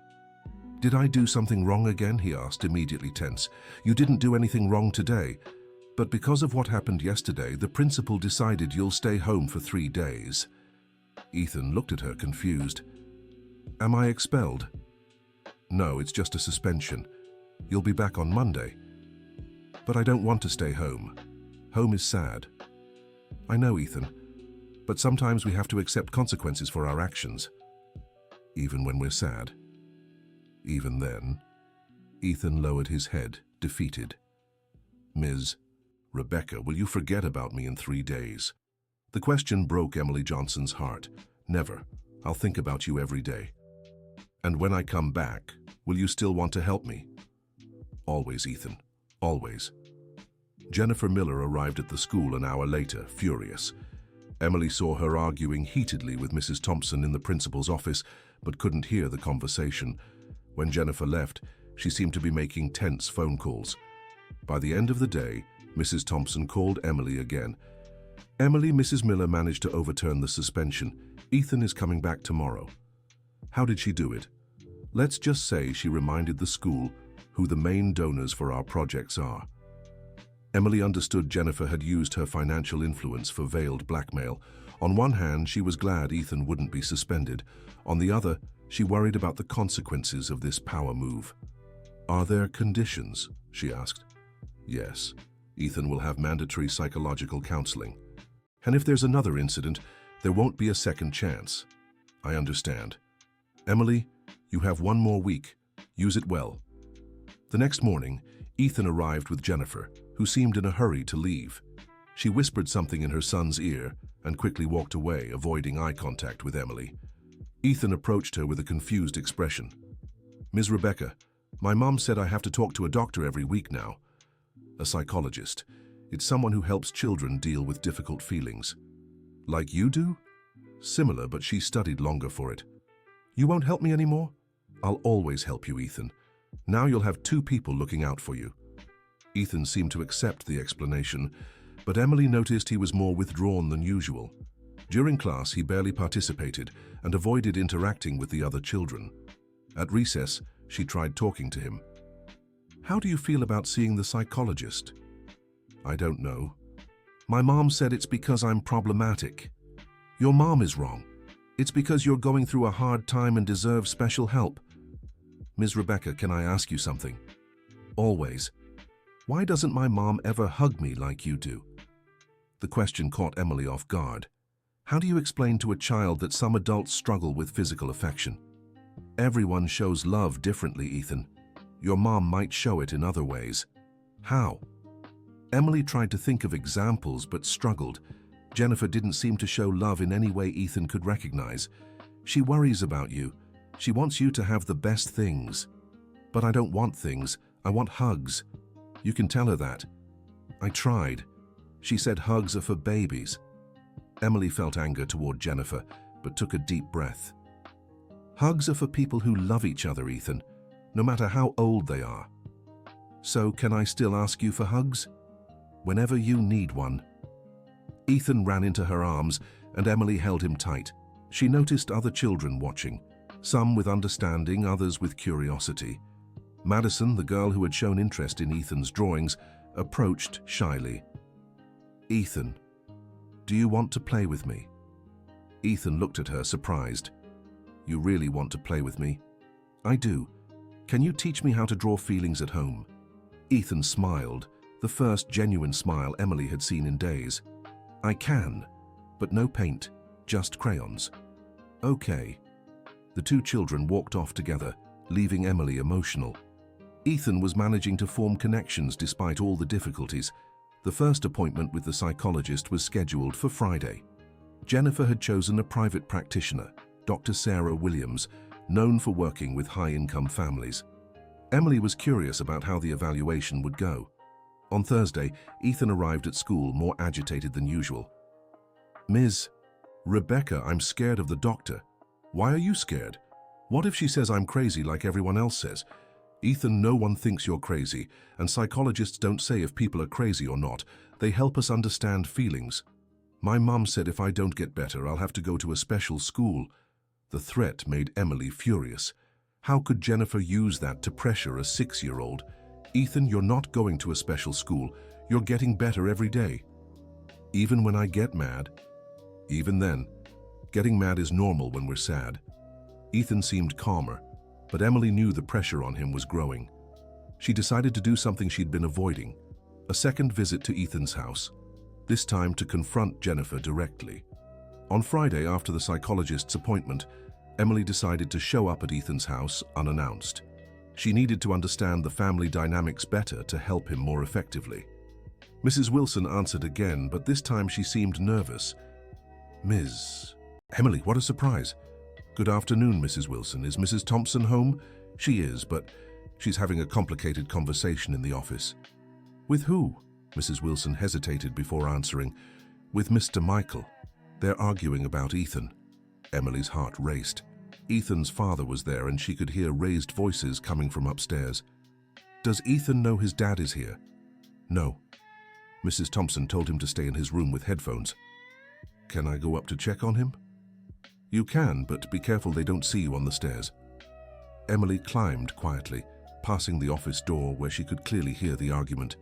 Did I do something wrong again? He asked, immediately tense. You didn't do anything wrong today, but because of what happened yesterday, the principal decided you'll stay home for 3 days. Ethan looked at her, confused. Am I expelled? No, it's just a suspension. You'll be back on Monday. But I don't want to stay home. Home is sad. I know, Ethan, but sometimes we have to accept consequences for our actions. Even when we're sad. Even then, Ethan lowered his head, defeated. Ms. Rebecca, will you forget about me in 3 days? The question broke Emily Johnson's heart. Never. I'll think about you every day. And when I come back, will you still want to help me? Always, Ethan. Always. Jennifer Miller arrived at the school an hour later, furious. Emily saw her arguing heatedly with Mrs. Thompson in the principal's office, but couldn't hear the conversation. When Jennifer left, she seemed to be making tense phone calls. By the end of the day, Mrs. Thompson called Emily again. Emily, Mrs. Miller managed to overturn the suspension. Ethan is coming back tomorrow. How did she do it? Let's just say she reminded the school who the main donors for our projects are. Emily understood Jennifer had used her financial influence for veiled blackmail. On one hand, she was glad Ethan wouldn't be suspended. On the other, she worried about the consequences of this power move. Are there conditions? She asked. Yes. Ethan will have mandatory psychological counseling. And if there's another incident, there won't be a second chance. I understand. Emily, you have one more week. Use it well. The next morning, Ethan arrived with Jennifer, who seemed in a hurry to leave. She whispered something in her son's ear and quickly walked away, avoiding eye contact with Emily. Ethan approached her with a confused expression. Ms. Rebecca, my mom said I have to talk to a doctor every week now. A psychologist. It's someone who helps children deal with difficult feelings. Like you do? Similar, but she studied longer for it. You won't help me anymore? I'll always help you, Ethan. Now you'll have two people looking out for you. Ethan seemed to accept the explanation, but Emily noticed he was more withdrawn than usual. During class, he barely participated and avoided interacting with the other children. At recess, she tried talking to him. How do you feel about seeing the psychologist? I don't know. My mom said it's because I'm problematic. Your mom is wrong. It's because you're going through a hard time and deserve special help. Ms. Rebecca, can I ask you something? Always. Why doesn't my mom ever hug me like you do? The question caught Emily off guard. How do you explain to a child that some adults struggle with physical affection? Everyone shows love differently, Ethan. Your mom might show it in other ways. How? Emily tried to think of examples but struggled. Jennifer didn't seem to show love in any way Ethan could recognize. She worries about you. She wants you to have the best things. But I don't want things. I want hugs. You can tell her that. I tried. She said hugs are for babies. Emily felt anger toward Jennifer, but took a deep breath. Hugs are for people who love each other, Ethan, no matter how old they are. So can I still ask you for hugs? Whenever you need one. Ethan ran into her arms, and Emily held him tight. She noticed other children watching, some with understanding, others with curiosity. Madison, the girl who had shown interest in Ethan's drawings, approached shyly. Ethan, do you want to play with me? Ethan looked at her, surprised. You really want to play with me? I do. Can you teach me how to draw feelings at home? Ethan smiled, the first genuine smile Emily had seen in days. I can, but no paint, just crayons. Okay. The two children walked off together, leaving Emily emotional. Ethan was managing to form connections despite all the difficulties. The first appointment with the psychologist was scheduled for Friday. Jennifer had chosen a private practitioner, Dr. Sarah Williams, known for working with high-income families. Emily was curious about how the evaluation would go. On Thursday, Ethan arrived at school more agitated than usual. Ms. Rebecca, I'm scared of the doctor. Why are you scared? What if she says I'm crazy like everyone else says? Ethan, no one thinks you're crazy, and psychologists don't say if people are crazy or not. They help us understand feelings. My mom said if I don't get better, I'll have to go to a special school. The threat made Emily furious. How could Jennifer use that to pressure a 6-year-old? Ethan, you're not going to a special school. You're getting better every day. Even when I get mad? Even then. Getting mad is normal when we're sad. Ethan seemed calmer, but Emily knew the pressure on him was growing. She decided to do something she'd been avoiding, a second visit to Ethan's house, this time to confront Jennifer directly. On Friday, after the psychologist's appointment, Emily decided to show up at Ethan's house unannounced. She needed to understand the family dynamics better to help him more effectively. Mrs. Wilson answered again, but this time she seemed nervous. Ms. Emily, what a surprise. Good afternoon, Mrs. Wilson. Is Mrs. Thompson home? She is, but she's having a complicated conversation in the office. With who? Mrs. Wilson hesitated before answering. With Mr. Michael. They're arguing about Ethan. Emily's heart raced. Ethan's father was there and she could hear raised voices coming from upstairs. Does Ethan know his dad is here? No. Mrs. Thompson told him to stay in his room with headphones. Can I go up to check on him? You can, but be careful they don't see you on the stairs. Emily climbed quietly, passing the office door where she could clearly hear the argument.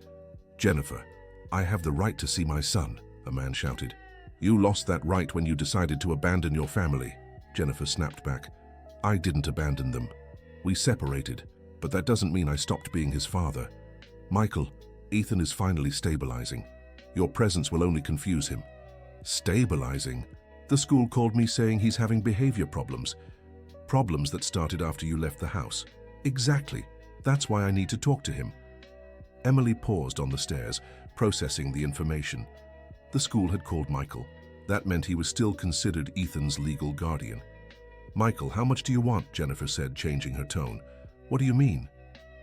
Jennifer, I have the right to see my son, a man shouted. You lost that right when you decided to abandon your family, Jennifer snapped back. I didn't abandon them. We separated, but that doesn't mean I stopped being his father. Michael, Ethan is finally stabilizing. Your presence will only confuse him. Stabilizing? The school called me saying he's having behavior problems. Problems that started after you left the house. Exactly. That's why I need to talk to him. Emily paused on the stairs, processing the information. The school had called Michael. That meant he was still considered Ethan's legal guardian. Michael, how much do you want? Jennifer said, changing her tone. What do you mean?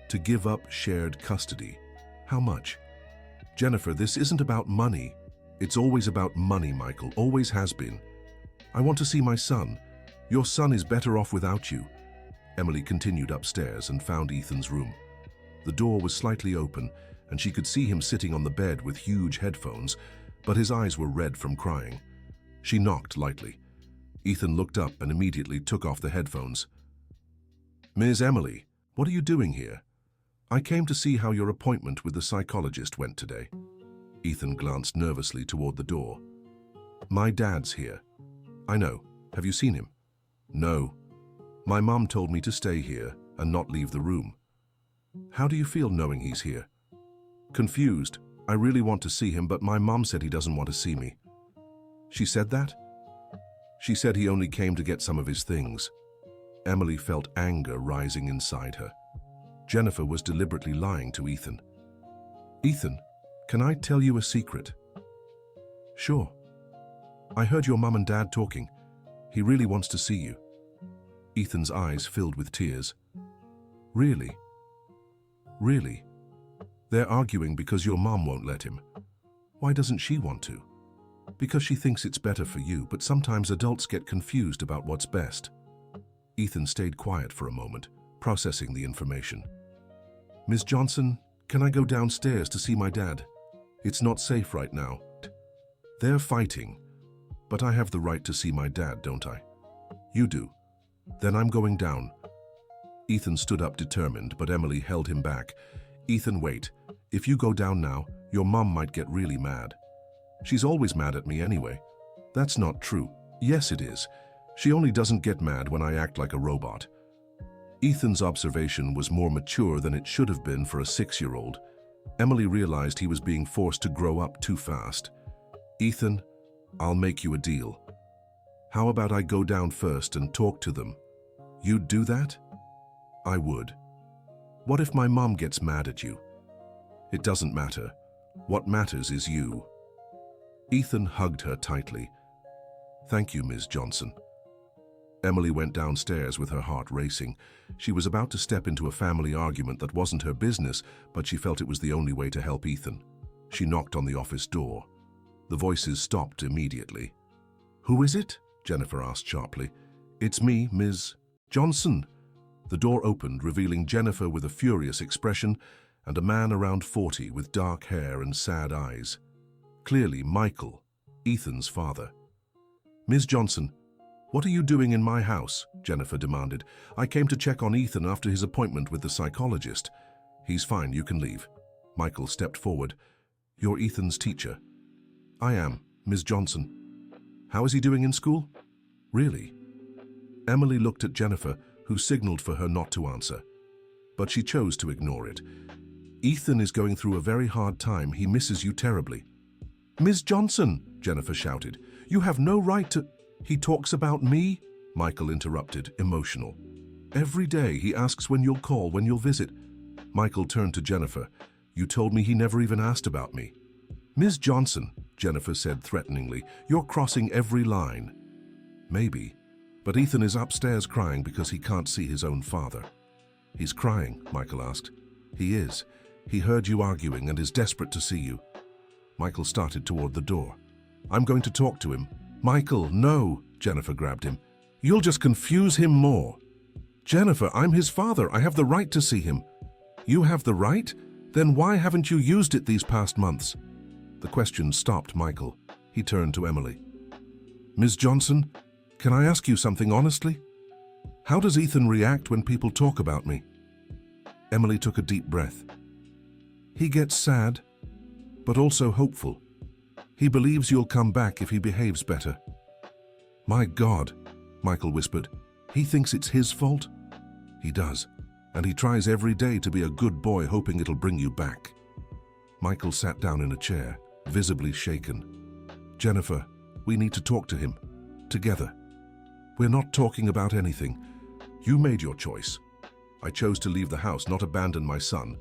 To give up shared custody. How much? Jennifer, this isn't about money. It's always about money, Michael. Always has been. I want to see my son. Your son is better off without you. Emily continued upstairs and found Ethan's room. The door was slightly open, and she could see him sitting on the bed with huge headphones, but his eyes were red from crying. She knocked lightly. Ethan looked up and immediately took off the headphones. Ms. Emily, what are you doing here? I came to see how your appointment with the psychologist went today. Ethan glanced nervously toward the door. My dad's here. I know. Have you seen him? No. My mom told me to stay here and not leave the room. How do you feel knowing he's here? Confused. I really want to see him, but my mom said he doesn't want to see me. She said that? She said he only came to get some of his things. Emily felt anger rising inside her. Jennifer was deliberately lying to Ethan. Ethan, can I tell you a secret? Sure. I heard your mum and dad talking. He really wants to see you. Ethan's eyes filled with tears. Really? Really? They're arguing because your mom won't let him. Why doesn't she want to? Because she thinks it's better for you, but sometimes adults get confused about what's best. Ethan stayed quiet for a moment, processing the information. Ms. Johnson, can I go downstairs to see my dad? It's not safe right now. They're fighting, but I have the right to see my dad, don't I? You do. Then I'm going down. Ethan stood up determined, but Emily held him back. Ethan, wait. If you go down now, your mom might get really mad. She's always mad at me anyway. That's not true. Yes, it is. She only doesn't get mad when I act like a robot. Ethan's observation was more mature than it should have been for a 6-year-old. Emily realized he was being forced to grow up too fast. Ethan, I'll make you a deal. How about I go down first and talk to them? You'd do that? I would. What if my mom gets mad at you? It doesn't matter. What matters is you. Ethan hugged her tightly. Thank you, Ms. Johnson. Emily went downstairs with her heart racing. She was about to step into a family argument that wasn't her business, but she felt it was the only way to help Ethan. She knocked on the office door. The voices stopped immediately. Who is it? Jennifer asked sharply. It's me, Ms. Johnson. The door opened, revealing Jennifer with a furious expression and a man around 40 with dark hair and sad eyes. Clearly Michael, Ethan's father. Ms. Johnson, what are you doing in my house? Jennifer demanded. I came to check on Ethan after his appointment with the psychologist. He's fine, you can leave. Michael stepped forward. You're Ethan's teacher. I am, Ms. Johnson. How is he doing in school? Really? Emily looked at Jennifer, who signaled for her not to answer. But she chose to ignore it. Ethan is going through a very hard time. He misses you terribly. Ms. Johnson, Jennifer shouted. You have no right to... He talks about me? Michael interrupted, emotional. Every day he asks when you'll call, when you'll visit. Michael turned to Jennifer. You told me he never even asked about me. Ms. Johnson, Jennifer said threateningly, you're crossing every line. Maybe, But Ethan is upstairs crying because he can't see his own father. He's crying, Michael asked. He is. He heard you arguing and is desperate to see you. Michael started toward the door. I'm going to talk to him. Michael, no, Jennifer grabbed him. You'll just confuse him more. Jennifer, I'm his father. I have the right to see him. You have the right? Then why haven't you used it these past months? The question stopped Michael. He turned to Emily. Ms. Johnson, can I ask you something honestly? How does Ethan react when people talk about me? Emily took a deep breath. He gets sad, but also hopeful. He believes you'll come back if he behaves better. My God, Michael whispered. He thinks it's his fault? He does, and he tries every day to be a good boy, hoping it'll bring you back. Michael sat down in a chair, visibly shaken. Jennifer, we need to talk to him. Together. We're not talking about anything. You made your choice. I chose to leave the house, not abandon my son.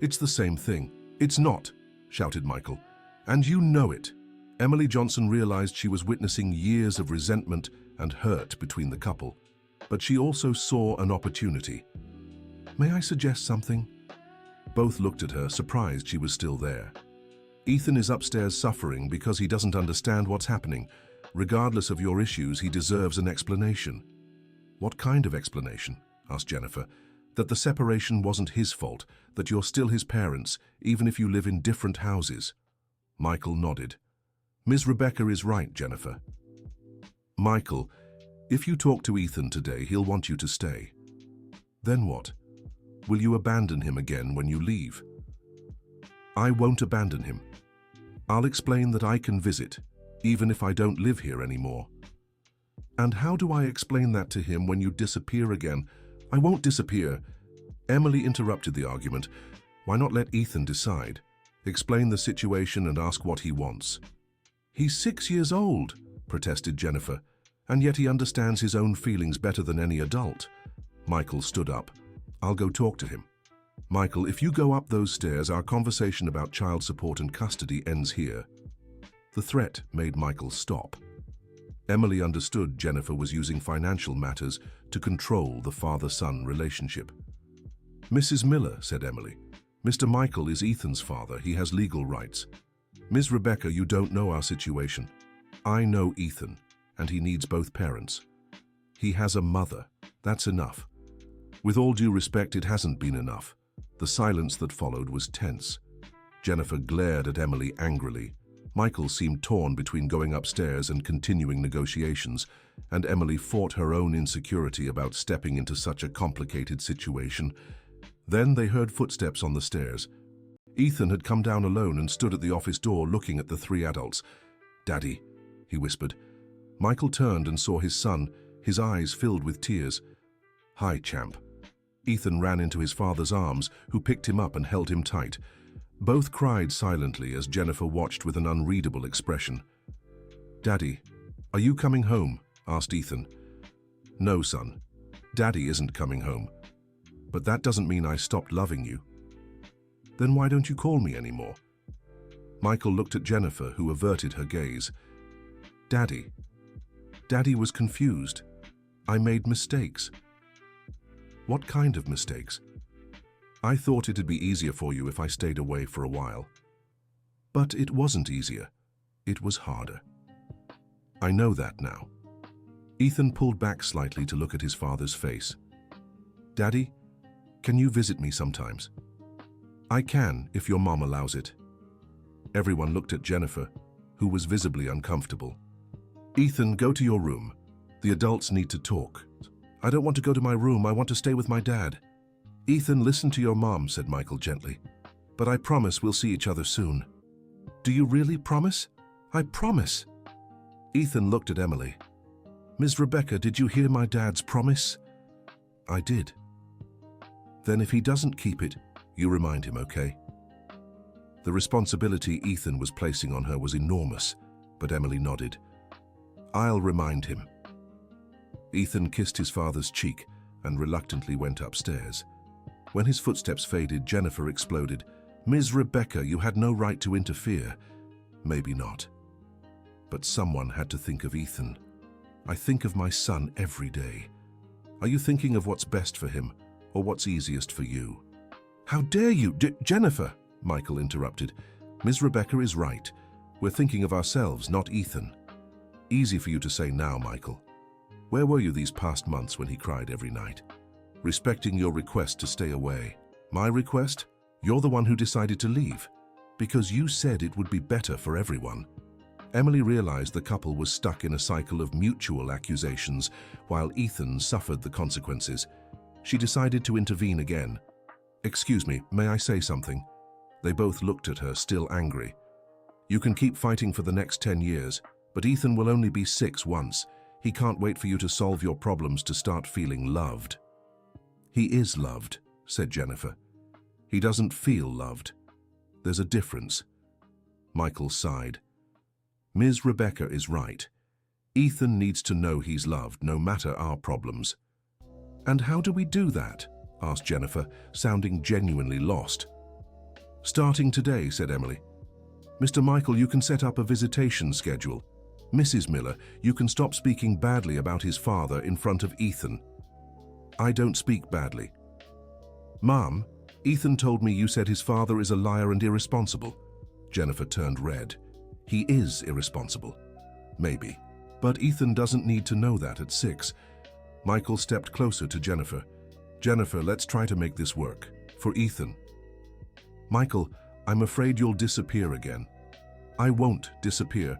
It's the same thing. It's not, shouted Michael. And you know it. Emily Johnson realized she was witnessing years of resentment and hurt between the couple, but she also saw an opportunity. May I suggest something? Both looked at her, surprised she was still there. Ethan is upstairs suffering because he doesn't understand what's happening. Regardless of your issues, he deserves an explanation. What kind of explanation? Asked Jennifer. That the separation wasn't his fault, that you're still his parents, even if you live in different houses. Michael nodded. Ms. Rebecca is right, Jennifer. Michael, if you talk to Ethan today, he'll want you to stay. Then what? Will you abandon him again when you leave? I won't abandon him. I'll explain that I can visit, even if I don't live here anymore. And how do I explain that to him when you disappear again? I won't disappear. Emily interrupted the argument. Why not let Ethan decide? Explain the situation and ask what he wants. He's 6 years old, protested Jennifer, and yet he understands his own feelings better than any adult. Michael stood up. I'll go talk to him. Michael, if you go up those stairs, our conversation about child support and custody ends here. The threat made Michael stop. Emily understood Jennifer was using financial matters to control the father-son relationship. Mrs. Miller, said Emily, Mr. Michael is Ethan's father. He has legal rights. Ms. Rebecca, you don't know our situation. I know Ethan, and he needs both parents. He has a mother. That's enough. With all due respect, it hasn't been enough. The silence that followed was tense. Jennifer glared at Emily angrily. Michael seemed torn between going upstairs and continuing negotiations, and Emily fought her own insecurity about stepping into such a complicated situation. Then they heard footsteps on the stairs. Ethan had come down alone and stood at the office door looking at the three adults. Daddy, he whispered. Michael turned and saw his son, his eyes filled with tears. Hi, champ. Ethan ran into his father's arms, who picked him up and held him tight. Both cried silently as Jennifer watched with an unreadable expression. Daddy, are you coming home? Asked Ethan. No, son. Daddy isn't coming home. But that doesn't mean I stopped loving you. Then why don't you call me anymore? Michael looked at Jennifer, who averted her gaze. Daddy. Daddy was confused. I made mistakes. What kind of mistakes? I thought it'd be easier for you if I stayed away for a while. But it wasn't easier. It was harder. I know that now. Ethan pulled back slightly to look at his father's face. Daddy, can you visit me sometimes? I can, if your mom allows it. Everyone looked at Jennifer, who was visibly uncomfortable. Ethan, go to your room. The adults need to talk. I don't want to go to my room. I want to stay with my dad. Ethan, listen to your mom, said Michael gently. But I promise we'll see each other soon. Do you really promise? I promise. Ethan looked at Emily. Ms. Rebecca, did you hear my dad's promise? I did. Then if he doesn't keep it, you remind him, okay? The responsibility Ethan was placing on her was enormous, but Emily nodded. I'll remind him. Ethan kissed his father's cheek and reluctantly went upstairs. When his footsteps faded, Jennifer exploded. Ms. Rebecca, you had no right to interfere. Maybe not. But someone had to think of Ethan. I think of my son every day. Are you thinking of what's best for him, or what's easiest for you?" "How dare you, Jennifer!" Michael interrupted. "Ms. Rebecca is right. We're thinking of ourselves, not Ethan." "Easy for you to say now, Michael. Where were you these past months when he cried every night? Respecting your request to stay away." "My request? You're the one who decided to leave. Because you said it would be better for everyone." Emily realized the couple was stuck in a cycle of mutual accusations while Ethan suffered the consequences. She decided to intervene again. "Excuse me, may I say something?" They both looked at her, still angry. "You can keep fighting for the next 10 years, but Ethan will only be 6 once. He can't wait for you to solve your problems to start feeling loved." "He is loved," said Jennifer. "He doesn't feel loved. There's a difference." Michael sighed. "Ms. Rebecca is right. Ethan needs to know he's loved, no matter our problems." "And how do we do that?" asked Jennifer, sounding genuinely lost. "Starting today," said Emily. "Mr. Michael, you can set up a visitation schedule. Mrs. Miller, you can stop speaking badly about his father in front of Ethan." "I don't speak badly." "Mom, Ethan told me you said his father is a liar and irresponsible." Jennifer turned red. "He is irresponsible." "Maybe. But Ethan doesn't need to know that at 6. Michael stepped closer to Jennifer. "Jennifer, let's try to make this work. For Ethan." "Michael, I'm afraid you'll disappear again." "I won't disappear.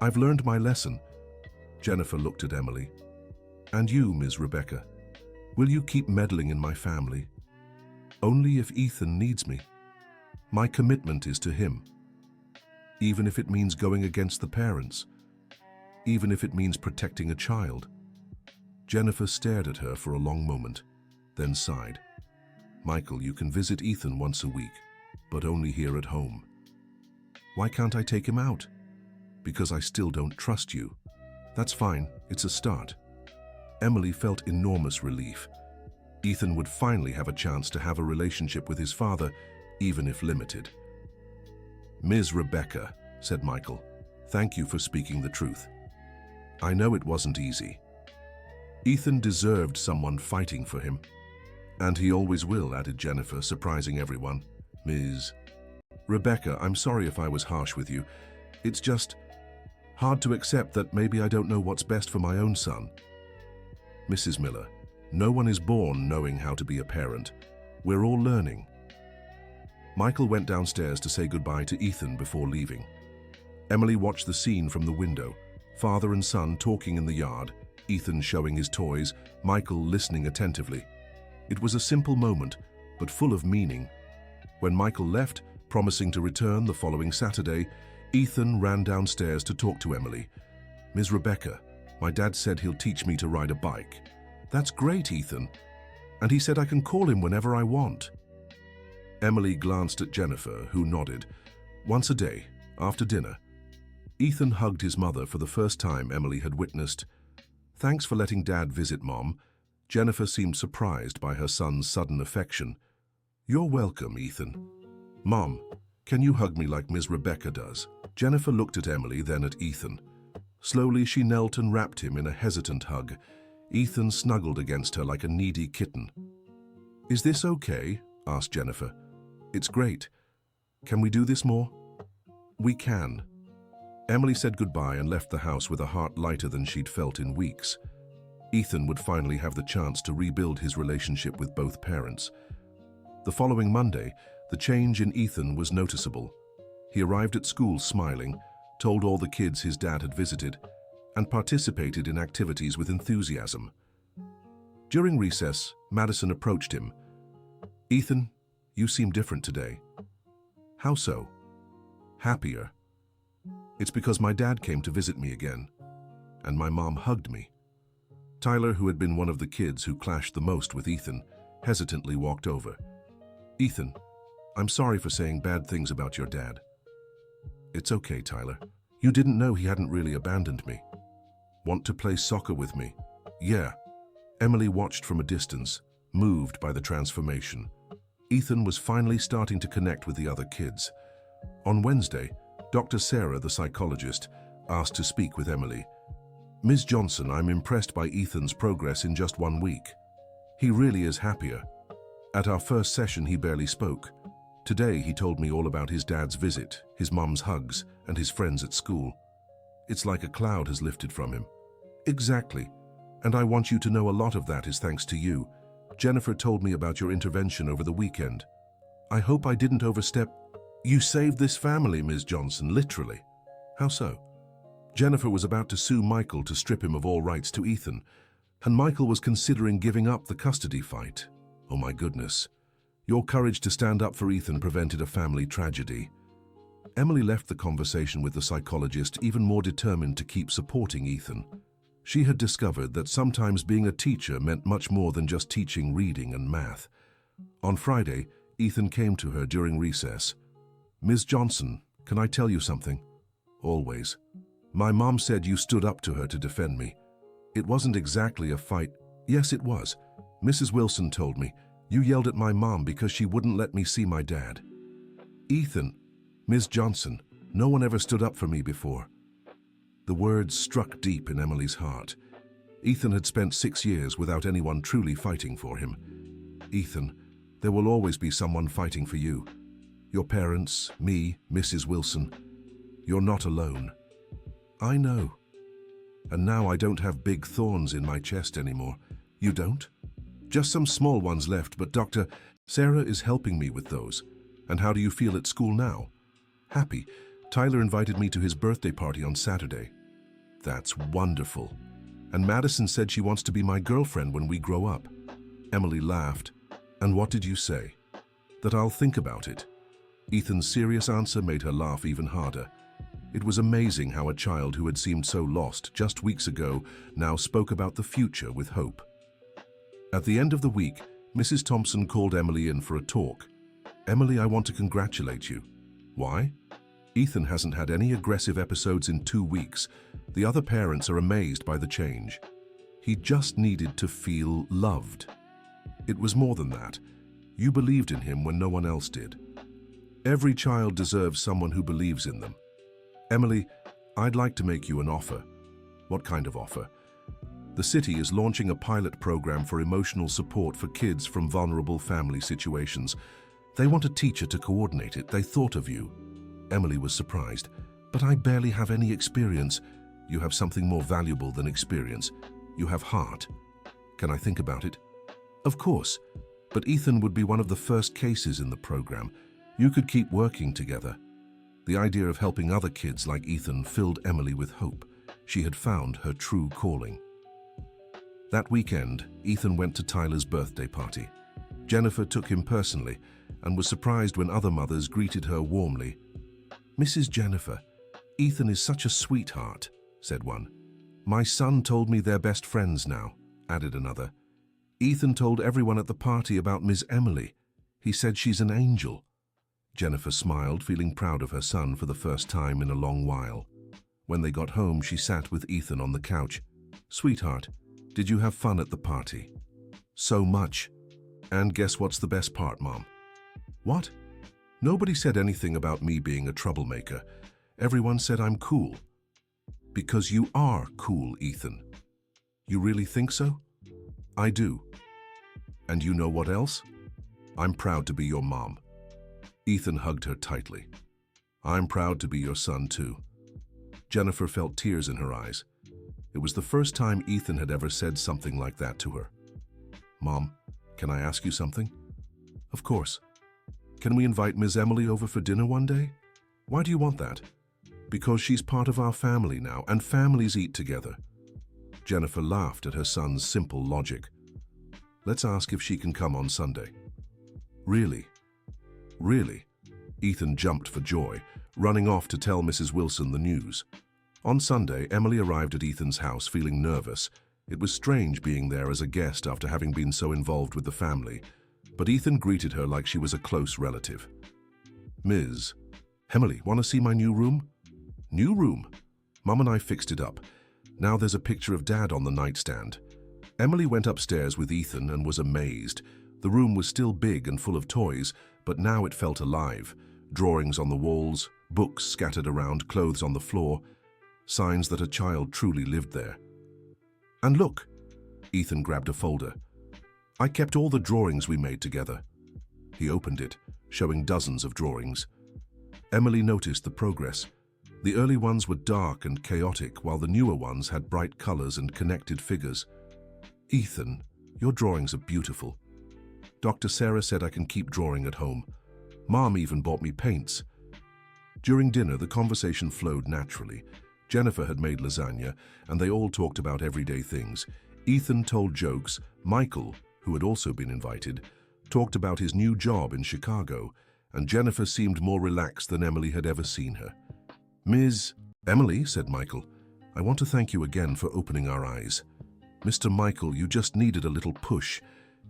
I've learned my lesson." Jennifer looked at Emily. "And you, Ms. Rebecca, will you keep meddling in my family?" "Only if Ethan needs me. My commitment is to him. Even if it means going against the parents. Even if it means protecting a child." Jennifer stared at her for a long moment, then sighed. "Michael, you can visit Ethan once a week, but only here at home." "Why can't I take him out?" "Because I still don't trust you." "That's fine, it's a start." Emily felt enormous relief. Ethan would finally have a chance to have a relationship with his father, even if limited. "Ms. Rebecca," said Michael, "thank you for speaking the truth. I know it wasn't easy. Ethan deserved someone fighting for him. And he always will," added Jennifer, surprising everyone. "Ms. Rebecca, I'm sorry if I was harsh with you. It's just hard to accept that maybe I don't know what's best for my own son." "Mrs. Miller, no one is born knowing how to be a parent. We're all learning." Michael went downstairs to say goodbye to Ethan before leaving. Emily watched the scene from the window, father and son talking in the yard, Ethan showing his toys, Michael listening attentively. It was a simple moment, but full of meaning. When Michael left, promising to return the following Saturday, Ethan ran downstairs to talk to Emily. "Ms. Rebecca, my dad said he'll teach me to ride a bike." "That's great, Ethan. And he said I can call him whenever I want." Emily glanced at Jennifer, who nodded. Once a day, after dinner, Ethan hugged his mother for the first time Emily had witnessed. "Thanks for letting Dad visit, Mom." Jennifer seemed surprised by her son's sudden affection. "You're welcome, Ethan." "Mom, can you hug me like Ms. Rebecca does?" Jennifer looked at Emily, then at Ethan. Slowly she knelt and wrapped him in a hesitant hug. Ethan snuggled against her like a needy kitten. "Is this okay?" asked Jennifer. "It's great. Can we do this more?" "We can." Emily said goodbye and left the house with a heart lighter than she'd felt in weeks. Ethan would finally have the chance to rebuild his relationship with both parents. The following Monday, the change in Ethan was noticeable. He arrived at school smiling, told all the kids his dad had visited, and participated in activities with enthusiasm. During recess, Madison approached him. "Ethan, you seem different today." "How so?" "Happier." "It's because my dad came to visit me again, and my mom hugged me." Tyler, who had been one of the kids who clashed the most with Ethan, hesitantly walked over. "Ethan, I'm sorry for saying bad things about your dad." "It's okay, Tyler. You didn't know he hadn't really abandoned me." "Want to play soccer with me?" "Yeah." Emily watched from a distance, moved by the transformation. Ethan was finally starting to connect with the other kids. On Wednesday, Dr. Sarah, the psychologist, asked to speak with Emily. Ms. Johnson, I'm impressed by Ethan's progress in just 1 week. He really is happier. At our first session, he barely spoke. Today, he told me all about his dad's visit, his mum's hugs, and his friends at school. It's like a cloud has lifted from him. Exactly. And I want you to know a lot of that is thanks to you. Jennifer told me about your intervention over the weekend. I hope I didn't overstep. You saved this family, Ms. Johnson, literally. How so? Jennifer was about to sue Michael to strip him of all rights to Ethan, and Michael was considering giving up the custody fight. Oh my goodness. Your courage to stand up for Ethan prevented a family tragedy. Emily left the conversation with the psychologist even more determined to keep supporting Ethan. She had discovered that sometimes being a teacher meant much more than just teaching reading and math. On Friday, Ethan came to her during recess. Ms. Johnson, can I tell you something? Always. My mom said you stood up to her to defend me. It wasn't exactly a fight. Yes, it was. Mrs. Wilson told me. You yelled at my mom because she wouldn't let me see my dad. Ethan, Ms. Johnson, no one ever stood up for me before. The words struck deep in Emily's heart. Ethan had spent 6 years without anyone truly fighting for him. Ethan, there will always be someone fighting for you. Your parents, me, Mrs. Wilson. You're not alone. I know. And now I don't have big thorns in my chest anymore. You don't? Just some small ones left, but Dr. Sarah is helping me with those. And how do you feel at school now? Happy. Tyler invited me to his birthday party on Saturday. That's wonderful. And Madison said she wants to be my girlfriend when we grow up. Emily laughed. And what did you say? That I'll think about it. Ethan's serious answer made her laugh even harder. It was amazing how a child who had seemed so lost just weeks ago now spoke about the future with hope. At the end of the week, Mrs. Thompson called Emily in for a talk. Emily, I want to congratulate you. Why? Ethan hasn't had any aggressive episodes in 2 weeks. The other parents are amazed by the change. He just needed to feel loved. It was more than that. You believed in him when no one else did. Every child deserves someone who believes in them. Emily, I'd like to make you an offer. What kind of offer? The city is launching a pilot program for emotional support for kids from vulnerable family situations. They want a teacher to coordinate it. They thought of you. Emily was surprised. But I barely have any experience. You have something more valuable than experience. You have heart. Can I think about it? Of course. But Ethan would be one of the first cases in the program. You could keep working together. The idea of helping other kids like Ethan filled Emily with hope. She had found her true calling. That weekend, Ethan went to Tyler's birthday party. Jennifer took him personally and was surprised when other mothers greeted her warmly. Mrs. Jennifer, Ethan is such a sweetheart, said one. My son told me they're best friends now, added another. Ethan told everyone at the party about Miss Emily. He said she's an angel. Jennifer smiled, feeling proud of her son for the first time in a long while. When they got home, she sat with Ethan on the couch. Sweetheart, did you have fun at the party? So much. And guess what's the best part, Mom? What? Nobody said anything about me being a troublemaker. Everyone said I'm cool. Because you are cool, Ethan. You really think so? I do. And you know what else? I'm proud to be your mom. Ethan hugged her tightly. I'm proud to be your son, too. Jennifer felt tears in her eyes. It was the first time Ethan had ever said something like that to her. Mom, can I ask you something? Of course. Can we invite Miss Emily over for dinner one day? Why do you want that? Because she's part of our family now, and families eat together. Jennifer laughed at her son's simple logic. Let's ask if she can come on Sunday. Really? Really? Ethan jumped for joy, running off to tell Mrs. Wilson the news. On Sunday, Emily arrived at Ethan's house feeling nervous. It was strange being there as a guest after having been so involved with the family, but Ethan greeted her like she was a close relative. Ms. Emily, want to see my new room? New room? Mum and I fixed it up. Now there's a picture of Dad on the nightstand. Emily went upstairs with Ethan and was amazed. The room was still big and full of toys, but now it felt alive. Drawings on the walls, books scattered around, clothes on the floor, signs that a child truly lived there. And look, Ethan grabbed a folder. I kept all the drawings we made together. He opened it, showing dozens of drawings. Emily noticed the progress. The early ones were dark and chaotic, while the newer ones had bright colors and connected figures. Ethan, your drawings are beautiful. Dr. Sarah said I can keep drawing at home. Mom even bought me paints. During dinner, the conversation flowed naturally. Jennifer had made lasagna, and they all talked about everyday things. Ethan told jokes. Michael, who had also been invited, talked about his new job in Chicago, and Jennifer seemed more relaxed than Emily had ever seen her. "Ms. Emily," said Michael, "I want to thank you again for opening our eyes. Mr. Michael, you just needed a little push."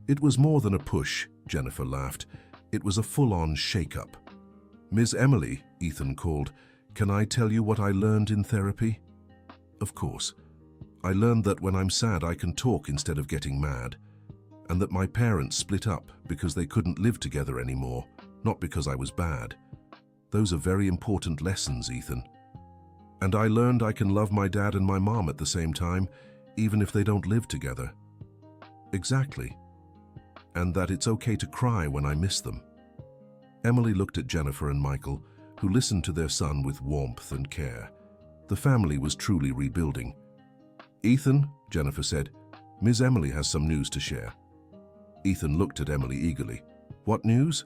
"It was more than a push," Jennifer laughed. "It was a full-on shake-up." "Ms. Emily," Ethan called, "can I tell you what I learned in therapy?" "Of course. I learned that when I'm sad I can talk instead of getting mad, and that my parents split up because they couldn't live together anymore, not because I was bad. Those are very important lessons, Ethan. And I learned I can love my dad and my mom at the same time, even if they don't live together." "Exactly. And that it's okay to cry when I miss them." Emily looked at Jennifer and Michael, who listened to their son with warmth and care. The family was truly rebuilding. "Ethan," Jennifer said, "Ms. Emily has some news to share." Ethan looked at Emily eagerly. "What news?"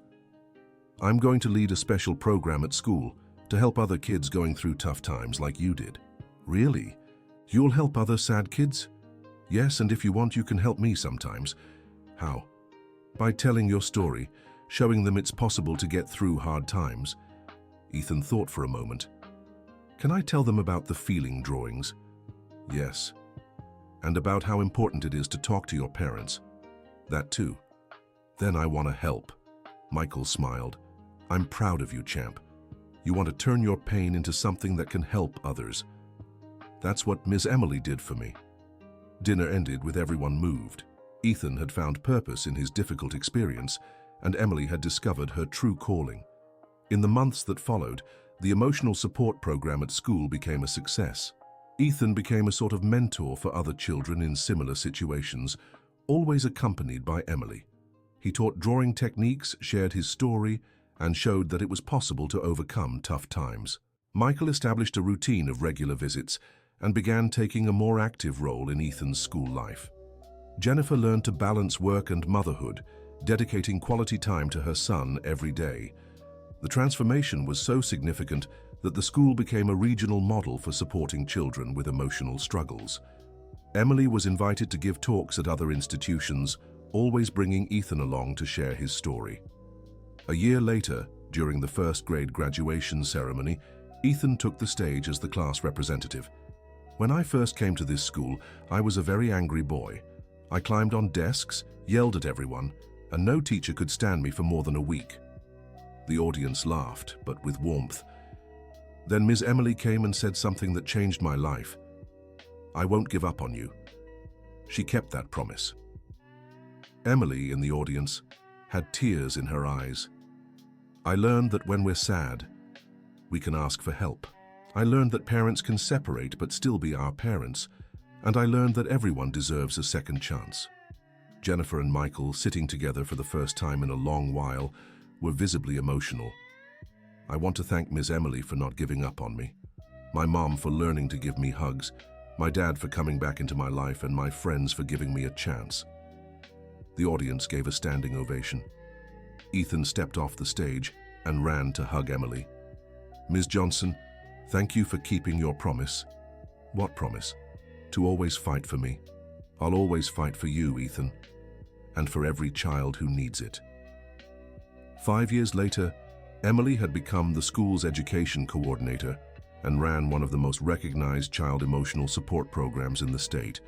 "I'm going to lead a special program at school to help other kids going through tough times like you did." "Really? You'll help other sad kids?" "Yes, and if you want, you can help me sometimes." "How?" "By telling your story, showing them it's possible to get through hard times." Ethan thought for a moment. "Can I tell them about the feeling drawings?" "Yes. And about how important it is to talk to your parents." "That too." "Then I want to help." Michael smiled. "I'm proud of you, champ. You want to turn your pain into something that can help others. That's what Miss Emily did for me." Dinner ended with everyone moved. Ethan had found purpose in his difficult experience, and Emily had discovered her true calling. In the months that followed, the emotional support program at school became a success. Ethan became a sort of mentor for other children in similar situations, always accompanied by Emily. He taught drawing techniques, shared his story, and showed that it was possible to overcome tough times. Michael established a routine of regular visits and began taking a more active role in Ethan's school life. Jennifer learned to balance work and motherhood, dedicating quality time to her son every day. The transformation was so significant that the school became a regional model for supporting children with emotional struggles. Emily was invited to give talks at other institutions, always bringing Ethan along to share his story. A year later, during the first grade graduation ceremony, Ethan took the stage as the class representative. "When I first came to this school, I was a very angry boy. I climbed on desks, yelled at everyone, and no teacher could stand me for more than a week." The audience laughed, but with warmth. "Then Ms. Emily came and said something that changed my life. I won't give up on you." She kept that promise. Emily, in the audience, had tears in her eyes. "I learned that when we're sad, we can ask for help. I learned that parents can separate but still be our parents, and I learned that everyone deserves a second chance." Jennifer and Michael, sitting together for the first time in a long while, were visibly emotional. "I want to thank Ms. Emily for not giving up on me, my mom for learning to give me hugs, my dad for coming back into my life, and my friends for giving me a chance." The audience gave a standing ovation. Ethan stepped off the stage and ran to hug Emily. "Ms. Johnson, thank you for keeping your promise." "What promise?" "To always fight for me. I'll always fight for you, Ethan, and for every child who needs it." 5 years later, Emily had become the school's education coordinator and ran one of the most recognized child emotional support programs in the state.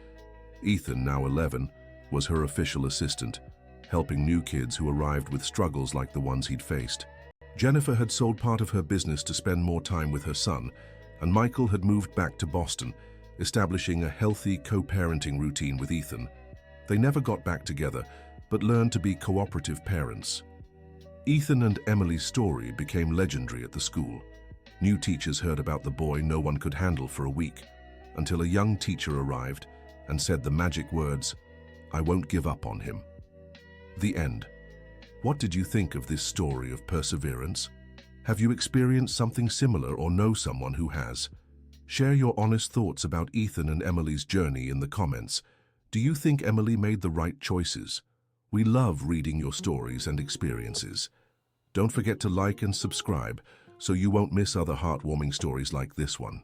Ethan, now 11, was her official assistant, helping new kids who arrived with struggles like the ones he'd faced. Jennifer had sold part of her business to spend more time with her son, and Michael had moved back to Boston, establishing a healthy co-parenting routine with Ethan. They never got back together, but learned to be cooperative parents. Ethan and Emily's story became legendary at the school. New teachers heard about the boy no one could handle for a week, until a young teacher arrived, and said the magic words, "I won't give up on him." The end. What did you think of this story of perseverance? Have you experienced something similar or know someone who has? Share your honest thoughts about Ethan and Emily's journey in the comments. Do you think Emily made the right choices? We love reading your stories and experiences. Don't forget to like and subscribe so you won't miss other heartwarming stories like this one.